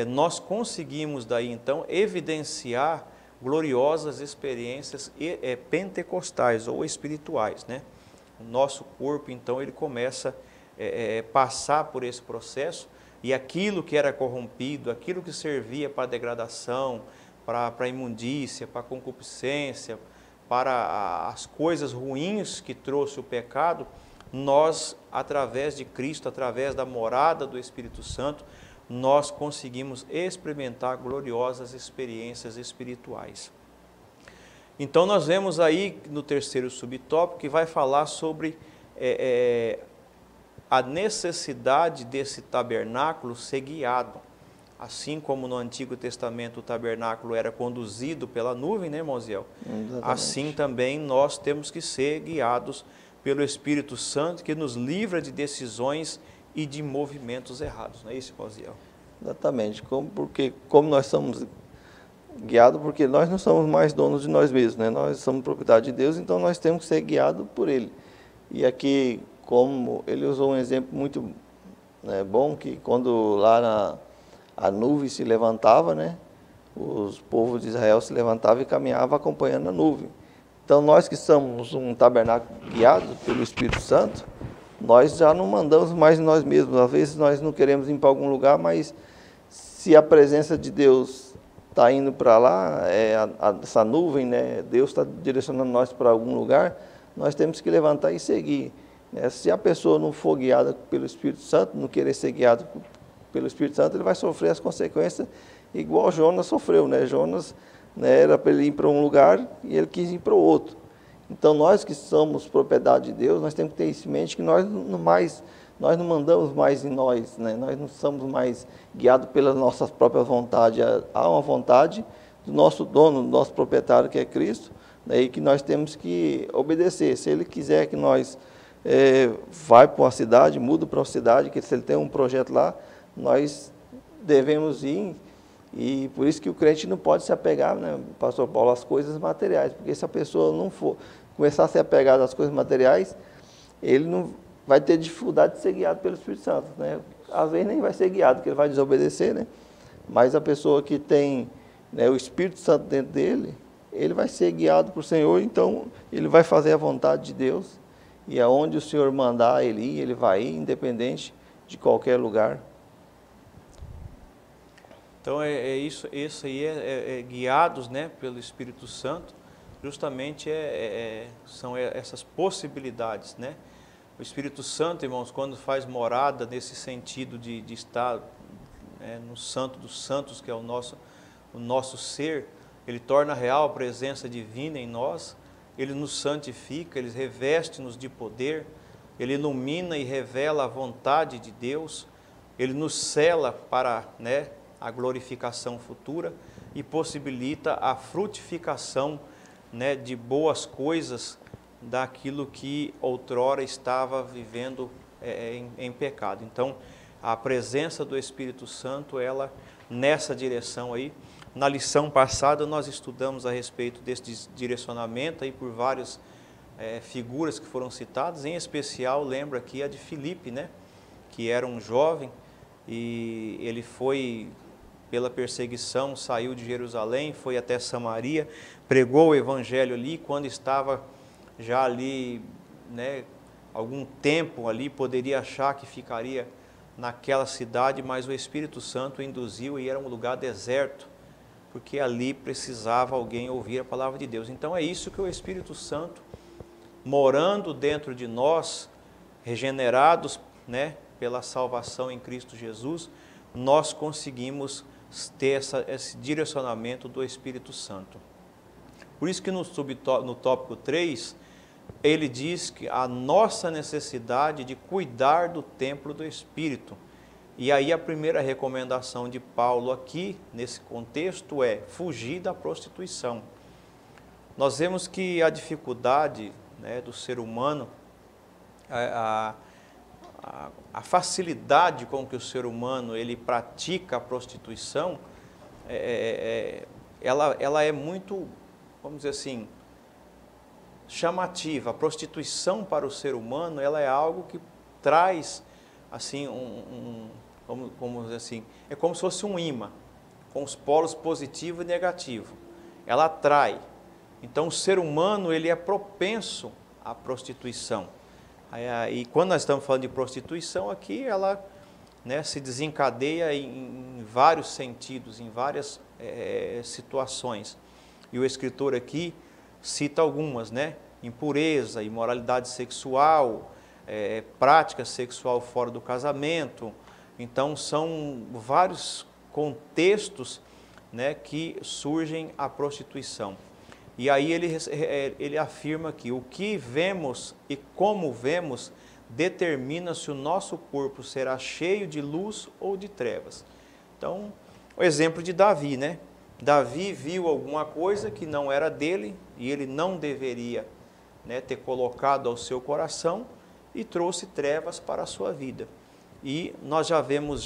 nós conseguimos daí então evidenciar gloriosas experiências pentecostais ou espirituais, né? O nosso corpo então ele começa a passar por esse processo, e aquilo que era corrompido, aquilo que servia para a degradação, para a imundícia, para a concupiscência, para as coisas ruins que trouxe o pecado, nós, através de Cristo, através da morada do Espírito Santo, nós conseguimos experimentar gloriosas experiências espirituais. Então nós vemos aí no terceiro subtópico que vai falar sobre a necessidade desse tabernáculo ser guiado. Assim como no Antigo Testamento o tabernáculo era conduzido pela nuvem, né, irmão Ziel? Assim também nós temos que ser guiados pelo Espírito Santo, que nos livra de decisões e de movimentos errados. Não é isso, irmão Ziel? Exatamente. Como nós somos guiados, porque nós não somos mais donos de nós mesmos, né? Nós somos propriedade de Deus, então nós temos que ser guiados por Ele. E aqui, como ele usou um exemplo muito bom, que quando lá a nuvem se levantava, né, os povos de Israel se levantavam e caminhavam acompanhando a nuvem. Então, nós que somos um tabernáculo guiado pelo Espírito Santo, nós já não mandamos mais em nós mesmos. Às vezes nós não queremos ir para algum lugar, mas se a presença de Deus está indo para lá, essa nuvem, né, Deus está direcionando nós para algum lugar, nós temos que levantar e seguir. Né? Se a pessoa não for guiada pelo Espírito Santo, não querer ser guiado pelo Espírito Santo, ele vai sofrer as consequências igual Jonas sofreu. Né? Jonas, né, era para ele ir para um lugar e ele quis ir para o outro. Então, nós que somos propriedade de Deus, nós temos que ter isso em mente, que nós não mandamos mais em nós, né? Nós não somos mais guiados pelas nossas próprias vontades. Há uma vontade do nosso dono, do nosso proprietário, que é Cristo, né? E que nós temos que obedecer. Se Ele quiser que nós vá para uma cidade, muda para uma cidade, que se Ele tem um projeto lá, nós devemos ir. E por isso que o crente não pode se apegar, né, pastor Paulo, às coisas materiais, porque se a pessoa não for começar a se apegar às coisas materiais, ele não vai ter dificuldade de ser guiado pelo Espírito Santo, né? Às vezes nem vai ser guiado, porque ele vai desobedecer, né? Mas a pessoa que tem, né, o Espírito Santo dentro dele, ele vai ser guiado por Senhor, então ele vai fazer a vontade de Deus, e aonde o Senhor mandar ele ir, ele vai ir, independente de qualquer lugar. Então, isso aí guiados, né, pelo Espírito Santo, justamente são essas possibilidades, né? O Espírito Santo, irmãos, quando faz morada nesse sentido de estar no Santo dos Santos, que é o nosso ser, ele torna real a presença divina em nós, ele nos santifica, ele reveste-nos de poder, ele ilumina e revela a vontade de Deus, ele nos sela para, né, a glorificação futura e possibilita a frutificação, né, de boas coisas daquilo que outrora estava vivendo em pecado. Então, a presença do Espírito Santo, ela nessa direção aí. Na lição passada nós estudamos a respeito desse direcionamento aí por várias figuras que foram citadas, em especial lembro aqui a de Filipe, né, que era um jovem e ele foi pela perseguição, saiu de Jerusalém, foi até Samaria, pregou o evangelho ali, quando estava já ali, né, algum tempo ali, poderia achar que ficaria naquela cidade, mas o Espírito Santo o induziu e era um lugar deserto, porque ali precisava alguém ouvir a palavra de Deus. Então é isso que o Espírito Santo, morando dentro de nós, regenerados, né, pela salvação em Cristo Jesus, nós conseguimos ter esse direcionamento do Espírito Santo. Por isso que no tópico 3, ele diz que a nossa necessidade de cuidar do templo do Espírito. E aí a primeira recomendação de Paulo aqui, nesse contexto, é fugir da prostituição. Nós vemos que a dificuldade, né, do ser humano, a facilidade com que o ser humano ele pratica a prostituição, ela é muito, vamos dizer assim, chamativa. A prostituição para o ser humano, ela é algo que traz assim vamos dizer assim, é como se fosse um imã, com os polos positivo e negativo. Ela atrai. Então o ser humano ele é propenso à prostituição. E quando nós estamos falando de prostituição aqui, ela, né, se desencadeia em vários sentidos, em várias situações. E o escritor aqui cita algumas, né? Impureza, imoralidade sexual, prática sexual fora do casamento. Então são vários contextos, né, que surgem a prostituição. E aí ele afirma que o que vemos e como vemos determina se o nosso corpo será cheio de luz ou de trevas. Então, o exemplo de Davi, né? Davi viu alguma coisa que não era dele e ele não deveria, né, ter colocado ao seu coração e trouxe trevas para a sua vida. E nós já vemos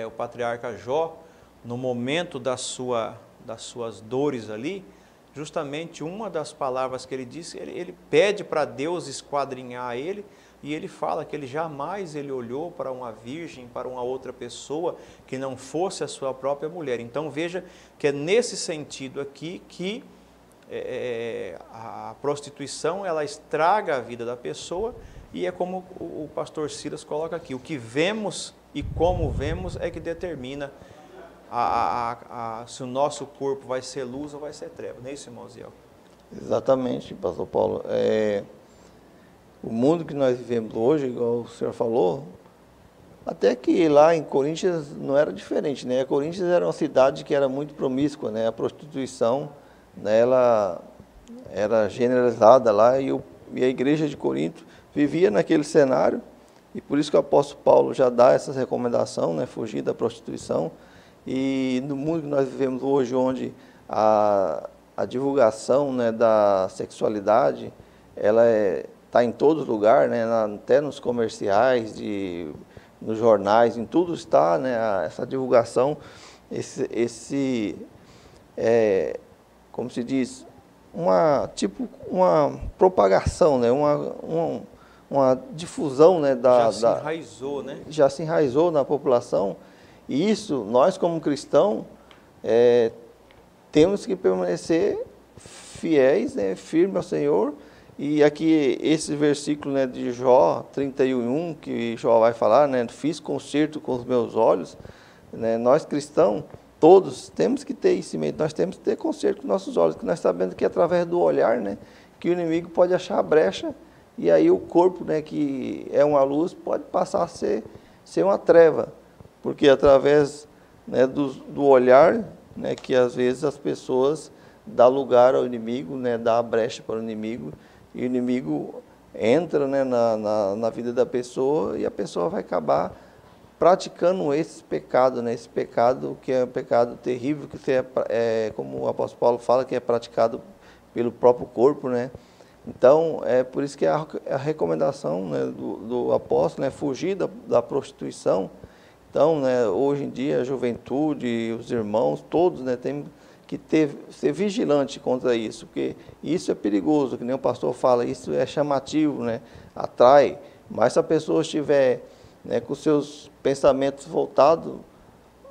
o patriarca Jó, no momento das suas dores ali, justamente uma das palavras que ele disse, ele pede para Deus esquadrinhar ele, E ele fala que ele jamais olhou para uma virgem, para uma outra pessoa que não fosse a sua própria mulher. Então veja que é nesse sentido aqui que a prostituição ela estraga a vida da pessoa, e é como o pastor Silas coloca aqui, o que vemos e como vemos é que determina se o nosso corpo vai ser luz ou vai ser treva, não é isso, irmão Ziel? Exatamente, pastor Paulo. O mundo que nós vivemos hoje, igual o senhor falou, até que lá em Coríntios não era diferente, né? Coríntios era uma cidade que era muito promíscua, né? A prostituição, né, ela era generalizada lá, e a igreja de Corinto vivia naquele cenário, e por isso que o apóstolo Paulo já dá essa recomendação, né? Fugir da prostituição. E no mundo que nós vivemos hoje, onde a divulgação, né, da sexualidade, ela está em todo lugar, né, até nos comerciais, nos jornais, em tudo está, né, essa divulgação, como se diz, uma propagação, né, uma difusão, né, já se enraizou, né? Já se enraizou na população. E isso, nós como cristãos, temos que permanecer fiéis, né, firmes ao Senhor. E aqui, esse versículo, né, de Jó 31, que Jó vai falar, né, fiz concerto com os meus olhos, né, nós cristãos, todos, temos que ter isso em mente, nós temos que ter concerto com os nossos olhos, que nós sabemos que através do olhar, né, que o inimigo pode achar a brecha, e aí o corpo, né, que é uma luz, pode passar a ser uma treva. Porque através, né, do olhar, né, que às vezes as pessoas dão lugar ao inimigo, né, dá a brecha para o inimigo, e o inimigo entra, né, na vida da pessoa, e a pessoa vai acabar praticando esse pecado, né, esse pecado que é um pecado terrível, que como o apóstolo Paulo fala, que é praticado pelo próprio corpo, né. Então, é por isso que a recomendação, né, do apóstolo, né, fugir da prostituição. Então, né, hoje em dia, a juventude, os irmãos, todos, né, tem que ser vigilante contra isso, porque isso é perigoso, que nem o pastor fala, isso é chamativo, né, atrai, mas se a pessoa estiver, né, com seus pensamentos voltados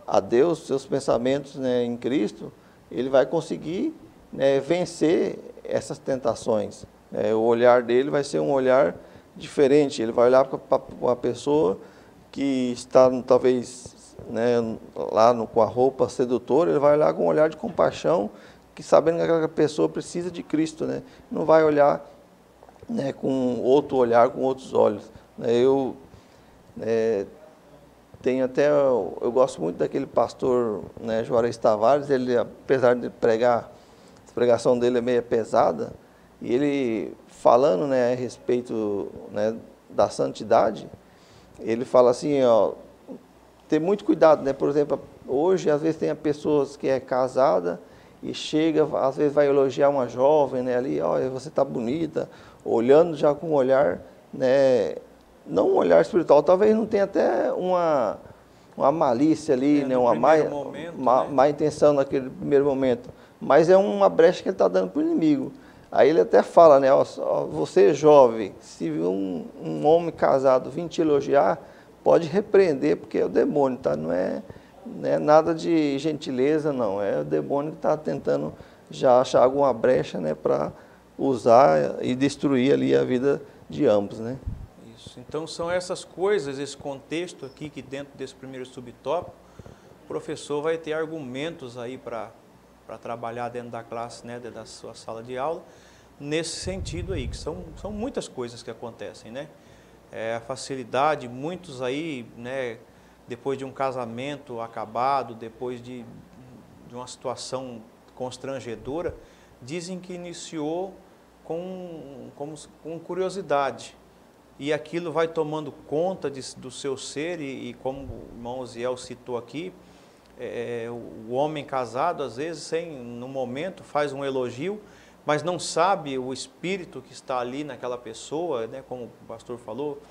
a Deus, seus pensamentos, né, em Cristo, ele vai conseguir, né, vencer essas tentações. O olhar dele vai ser um olhar diferente, ele vai olhar para uma pessoa que está talvez, né, lá com a roupa sedutora, ele vai olhar com um olhar de compaixão, que sabendo que aquela pessoa precisa de Cristo, né? Não vai olhar, né, com outro olhar, com outros olhos. Eu gosto muito daquele pastor, né, Juarez Tavares. Ele, apesar de pregar, a pregação dele é meio pesada, e ele falando, né, a respeito, né, da santidade, ele fala assim, ó, ter muito cuidado, né? Por exemplo, hoje às vezes tem pessoas que é casada e chega, às vezes vai elogiar uma jovem, né, ali, olha, você está bonita, olhando já com um olhar, né, não um olhar espiritual, talvez não tenha até uma malícia ali, né, uma má intenção naquele primeiro momento, mas é uma brecha que ele está dando para o inimigo. Aí ele até fala, né, ó, você jovem, se um homem casado vir te elogiar, pode repreender, porque é o demônio, tá? Não é nada de gentileza, não. É o demônio que está tentando já achar alguma brecha, né, para usar e destruir ali a vida de ambos, né? Isso. Então são essas coisas, esse contexto aqui, que dentro desse primeiro subtópico, o professor vai ter argumentos aí para trabalhar dentro da classe, né, dentro da sua sala de aula, nesse sentido aí, que são muitas coisas que acontecem, né? A facilidade, muitos aí, né, depois de um casamento acabado, depois de uma situação constrangedora, dizem que iniciou com curiosidade, e aquilo vai tomando conta do seu ser, e como o irmão Osiel citou aqui, o homem casado, às vezes, no momento, faz um elogio, mas não sabe o espírito que está ali naquela pessoa, né, como o pastor falou,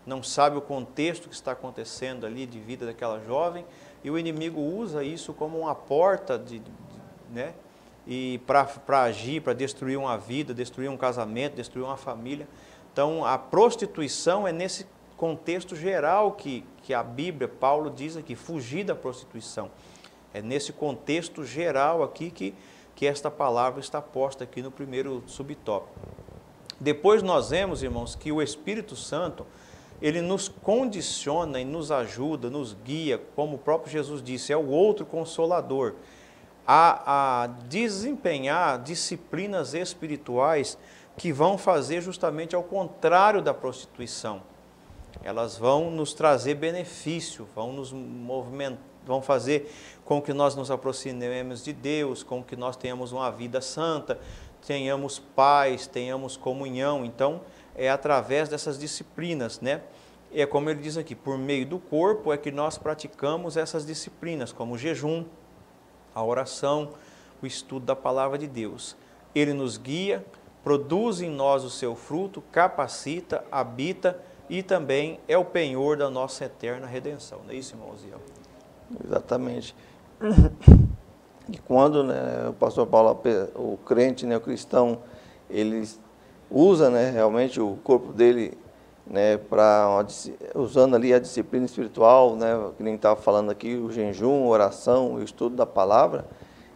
não sabe o contexto que está acontecendo ali de vida daquela jovem, e o inimigo usa isso como uma porta né, e para agir, para destruir uma vida, destruir um casamento, destruir uma família. Então, a prostituição é nesse contexto geral que a Bíblia, Paulo diz aqui, fugir da prostituição. É nesse contexto geral aqui que esta palavra está posta aqui no primeiro subtópico. Depois nós vemos, irmãos, que o Espírito Santo, ele nos condiciona e nos ajuda, nos guia, como o próprio Jesus disse, é o outro consolador, a desempenhar disciplinas espirituais que vão fazer justamente ao contrário da prostituição. Elas vão nos trazer benefício, vão nos movimentar, vão fazer com que nós nos aproximemos de Deus, com que nós tenhamos uma vida santa, tenhamos paz, tenhamos comunhão. Então, é através dessas disciplinas, né? É como ele diz aqui, por meio do corpo é que nós praticamos essas disciplinas, como o jejum, a oração, o estudo da palavra de Deus. Ele nos guia, produz em nós o seu fruto, capacita, habita e também é o penhor da nossa eterna redenção. Não é isso, irmão Ziel? Exatamente. E quando, né, o pastor Paulo, o crente, né, o cristão, ele usa, né, realmente o corpo dele, né, usando ali a disciplina espiritual, né, que nem estava falando aqui, o jejum, a oração, o estudo da palavra,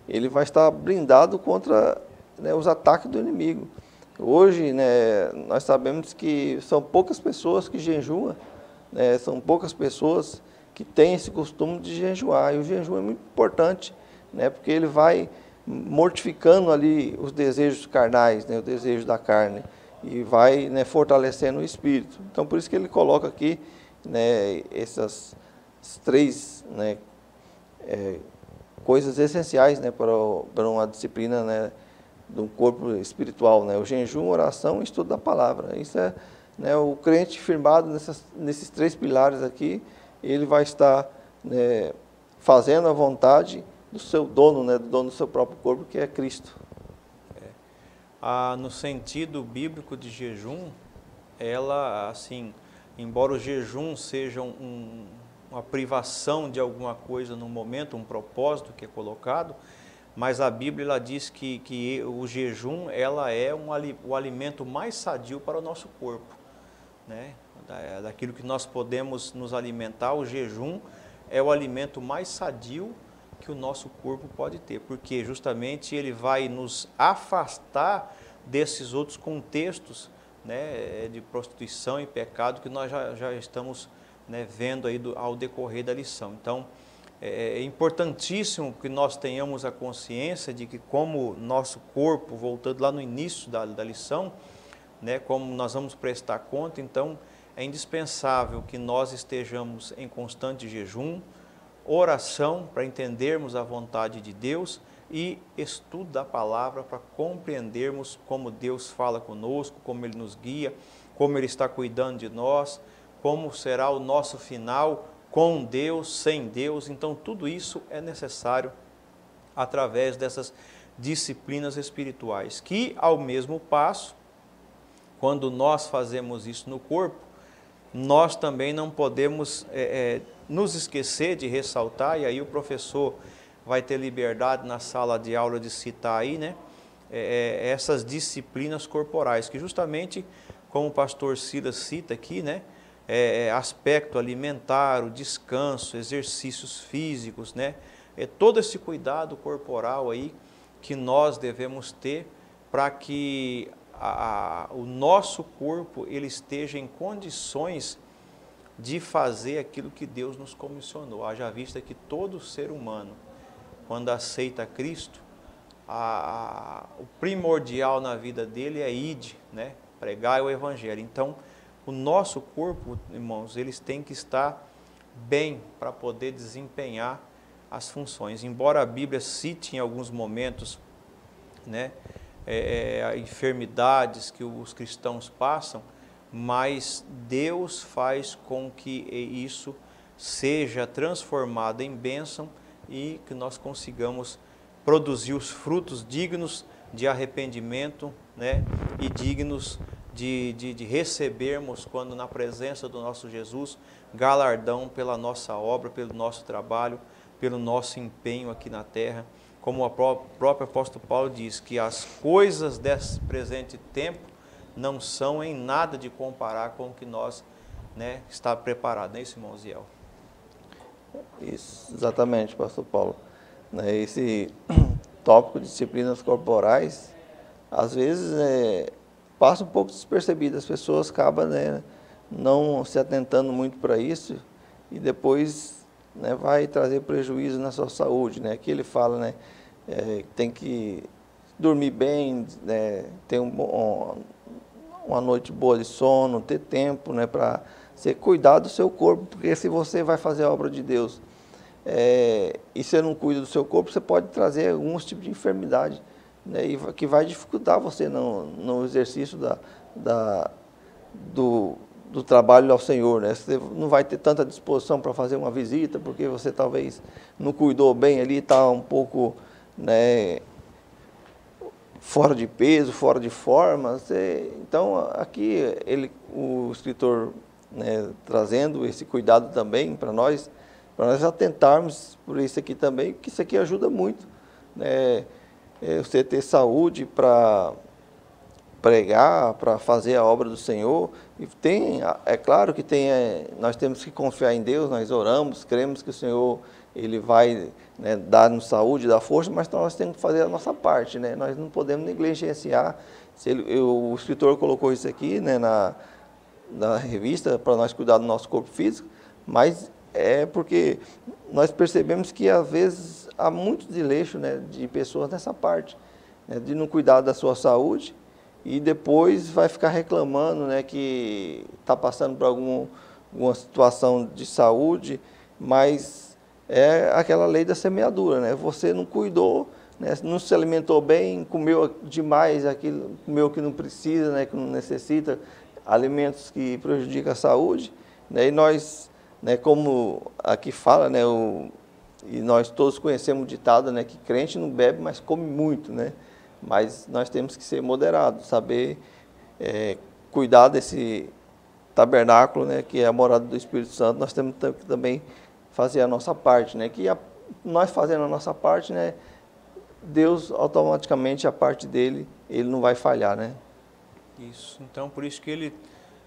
ele vai estar blindado contra, né, os ataques do inimigo. Hoje, né, nós sabemos que são poucas pessoas que jejuam, né, são poucas pessoas que têm esse costume de jejuar, e o jejum é muito importante, né, porque ele vai mortificando ali os desejos carnais, né, o desejo da carne, e vai, né, fortalecendo o espírito. Então, por isso que ele coloca aqui, né, essas três, né, coisas essenciais, né, para uma disciplina, né, do corpo espiritual, né, o jejum, oração e estudo da palavra. Isso é, né, o crente firmado nesses três pilares aqui, ele vai estar, né, fazendo a vontade do seu dono, né, do dono do seu próprio corpo, que é Cristo. No sentido bíblico de jejum, ela, assim, embora o jejum seja uma privação de alguma coisa no momento, um propósito que é colocado, mas a Bíblia ela diz que o jejum ela é o alimento mais sadio para o nosso corpo, né? Daquilo que nós podemos nos alimentar, o jejum é o alimento mais sadio que o nosso corpo pode ter, porque justamente ele vai nos afastar desses outros contextos, né, de prostituição e pecado que nós já estamos, né, vendo aí ao decorrer da lição. Então, é importantíssimo que nós tenhamos a consciência de que como nosso corpo, voltando lá no início da lição, né, como nós vamos prestar conta, então é indispensável que nós estejamos em constante jejum, oração para entendermos a vontade de Deus e estudo da palavra para compreendermos como Deus fala conosco, como Ele nos guia, como Ele está cuidando de nós, como será o nosso final com Deus, sem Deus. Então tudo isso é necessário através dessas disciplinas espirituais, que ao mesmo passo, quando nós fazemos isso no corpo, nós também não podemos nos esquecer de ressaltar, e aí o professor vai ter liberdade na sala de aula de citar aí, né, essas disciplinas corporais, que justamente, como o pastor Silas cita aqui, né, aspecto alimentar, o descanso, exercícios físicos, né, todo esse cuidado corporal aí que nós devemos ter para que o nosso corpo ele esteja em condições de fazer aquilo que Deus nos comissionou. Haja vista que todo ser humano, quando aceita Cristo, o primordial na vida dele é ide, né? Pregar o Evangelho. Então, o nosso corpo, irmãos, eles têm que estar bem para poder desempenhar as funções. Embora a Bíblia cite em alguns momentos, né, enfermidades que os cristãos passam, mas Deus faz com que isso seja transformado em bênção e que nós consigamos produzir os frutos dignos de arrependimento, né, e dignos de recebermos, quando na presença do nosso Jesus, galardão pela nossa obra, pelo nosso trabalho, pelo nosso empenho aqui na terra. Como o próprio apóstolo Paulo diz, que as coisas desse presente tempo não são em nada de comparar com o que nós, né, está preparado, não é isso, irmão Ziel? Isso, exatamente, pastor Paulo. Né, esse tópico de disciplinas corporais, às vezes passa um pouco despercebido, as pessoas acabam, né, não se atentando muito para isso e depois, né, vai trazer prejuízo na sua saúde, né? Aqui ele fala, né, tem que dormir bem, né, ter uma noite boa de sono, ter tempo, né, para você cuidar do seu corpo, porque se você vai fazer a obra de Deus e você não cuida do seu corpo, você pode trazer alguns tipos de enfermidade, né, e que vai dificultar você no exercício do trabalho ao Senhor, né? Você não vai ter tanta disposição para fazer uma visita, porque você talvez não cuidou bem ali, está um pouco, né, fora de peso, fora de forma. Então, aqui o escritor, né, trazendo esse cuidado também para nós atentarmos por isso aqui também, que isso aqui ajuda muito, né? Você ter saúde para pregar, para fazer a obra do Senhor. E é claro que nós temos que confiar em Deus, nós oramos, cremos que o Senhor Ele vai, né, dar-nos saúde, dar força, mas nós temos que fazer a nossa parte, né? Nós não podemos negligenciar. O escritor colocou isso aqui, né, na revista, para nós cuidar do nosso corpo físico, mas é porque nós percebemos que às vezes há muito desleixo, né, de pessoas nessa parte, né, de não cuidar da sua saúde e depois vai ficar reclamando, né, que está passando por alguma situação de saúde, mas é aquela lei da semeadura, né? Você não cuidou, né, não se alimentou bem, comeu demais aquilo, comeu o que não precisa, né, que não necessita, alimentos que prejudicam a saúde, né, e nós, né, como aqui fala, né, e nós todos conhecemos o ditado, né, que crente não bebe, mas come muito, né? Mas nós temos que ser moderados, saber cuidar desse tabernáculo, né, que é a morada do Espírito Santo. Nós temos que também fazer a nossa parte, né? Nós fazendo a nossa parte, né, Deus automaticamente, a parte dele, ele não vai falhar, né? Isso. Então, por isso que ele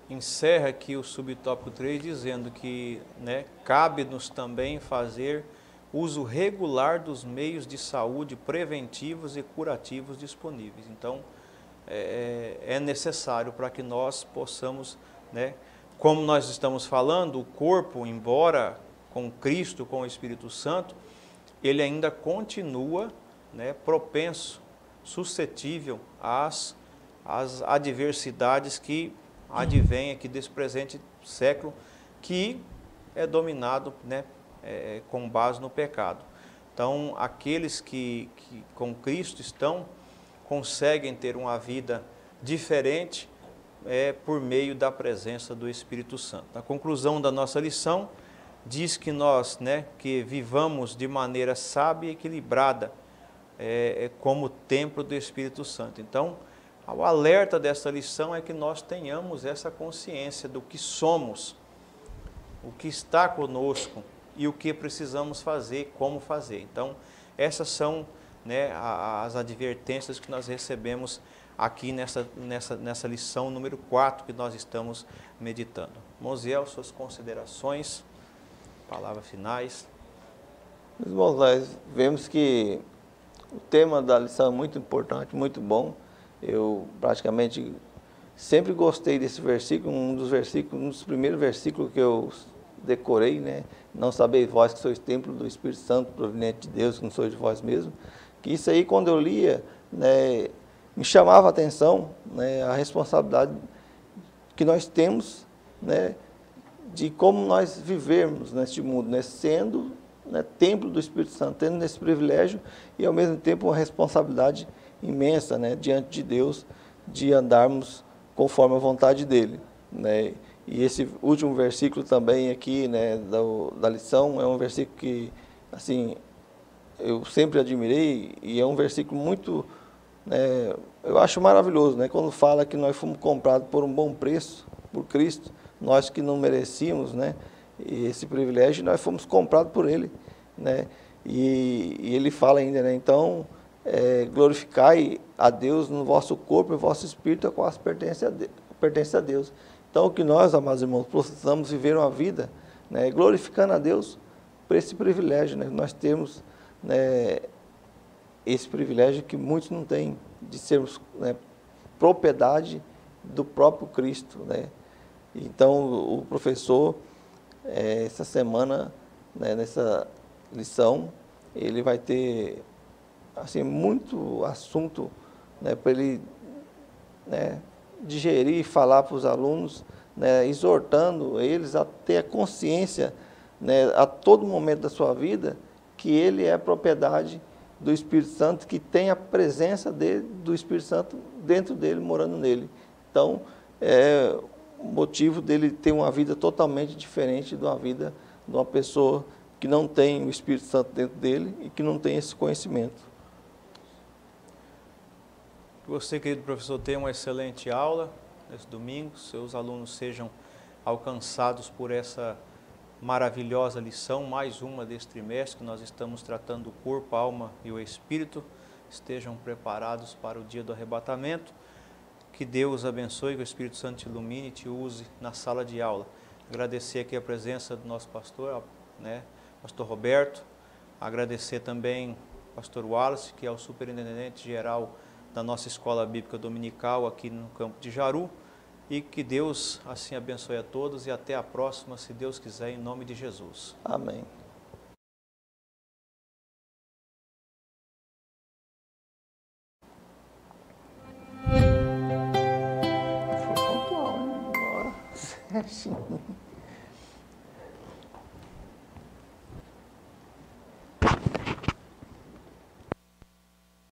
encerra aqui o subtópico 3 dizendo que, né, cabe-nos também fazer uso regular dos meios de saúde preventivos e curativos disponíveis. Então, é necessário para que nós possamos, né, como nós estamos falando, o corpo, embora com Cristo, com o Espírito Santo, ele ainda continua, né, propenso, suscetível às adversidades que advêm aqui desse presente século, que é dominado, né, com base no pecado. Então, aqueles que com Cristo estão, conseguem ter uma vida diferente por meio da presença do Espírito Santo. A conclusão da nossa lição diz que nós, né, que vivamos de maneira sábia e equilibrada, como templo do Espírito Santo. Então, o alerta dessa lição é que nós tenhamos essa consciência do que somos, o que está conosco e o que precisamos fazer, como fazer. Então, essas são, né, as advertências que nós recebemos aqui nessa lição número 4 que nós estamos meditando. Mosiel, suas considerações, palavras finais. Irmãos, nós vemos que o tema da lição é muito importante, muito bom. Eu praticamente sempre gostei desse versículo, um dos primeiros versículos que eu decorei, né? Não sabeis vós que sois templo do Espírito Santo, proveniente de Deus, que não sois de vós mesmos. Que isso aí, quando eu lia, né, me chamava a atenção, né, a responsabilidade que nós temos, né, de como nós vivermos neste mundo, né, sendo, né, templo do Espírito Santo, tendo esse privilégio e, ao mesmo tempo, uma responsabilidade imensa, né, diante de Deus, de andarmos conforme a vontade dEle, né. E esse último versículo também aqui, né, da lição, é um versículo que, assim, eu sempre admirei e é um versículo muito, né, eu acho maravilhoso, né, quando fala que nós fomos comprados por um bom preço, por Cristo, nós que não merecíamos, né, esse privilégio, nós fomos comprados por Ele, né, e ele fala ainda, né, então, glorificai a Deus no vosso corpo e no vosso espírito, a qual pertence a Deus. Então, que nós, amados irmãos, possamos viver uma vida, né, glorificando a Deus por esse privilégio, né? Nós temos, né, esse privilégio que muitos não têm, de sermos, né, propriedade do próprio Cristo, né? Então, o professor, essa semana, né, nessa lição, ele vai ter assim, muito assunto, né, para ele, né, digerir e falar para os alunos, né, exortando eles a ter a consciência, né, a todo momento da sua vida, que ele é propriedade do Espírito Santo, que tem a presença do Espírito Santo dentro dele, morando nele. Então, o motivo dele ter uma vida totalmente diferente de uma vida de uma pessoa que não tem o Espírito Santo dentro dele e que não tem esse conhecimento. Que você, querido professor, tenha uma excelente aula nesse domingo, seus alunos sejam alcançados por essa maravilhosa lição, mais uma desse trimestre que nós estamos tratando do corpo, a alma e o espírito, estejam preparados para o dia do arrebatamento. Que Deus abençoe, que o Espírito Santo te ilumine e te use na sala de aula. Agradecer aqui a presença do nosso pastor, né, pastor Roberto, agradecer também ao pastor Wallace, que é o superintendente geral da nossa escola bíblica dominical aqui no campo de Jaru, e que Deus assim abençoe a todos e até a próxima, se Deus quiser, em nome de Jesus. Amém. Foi pontual, hein? Uma hora certinho.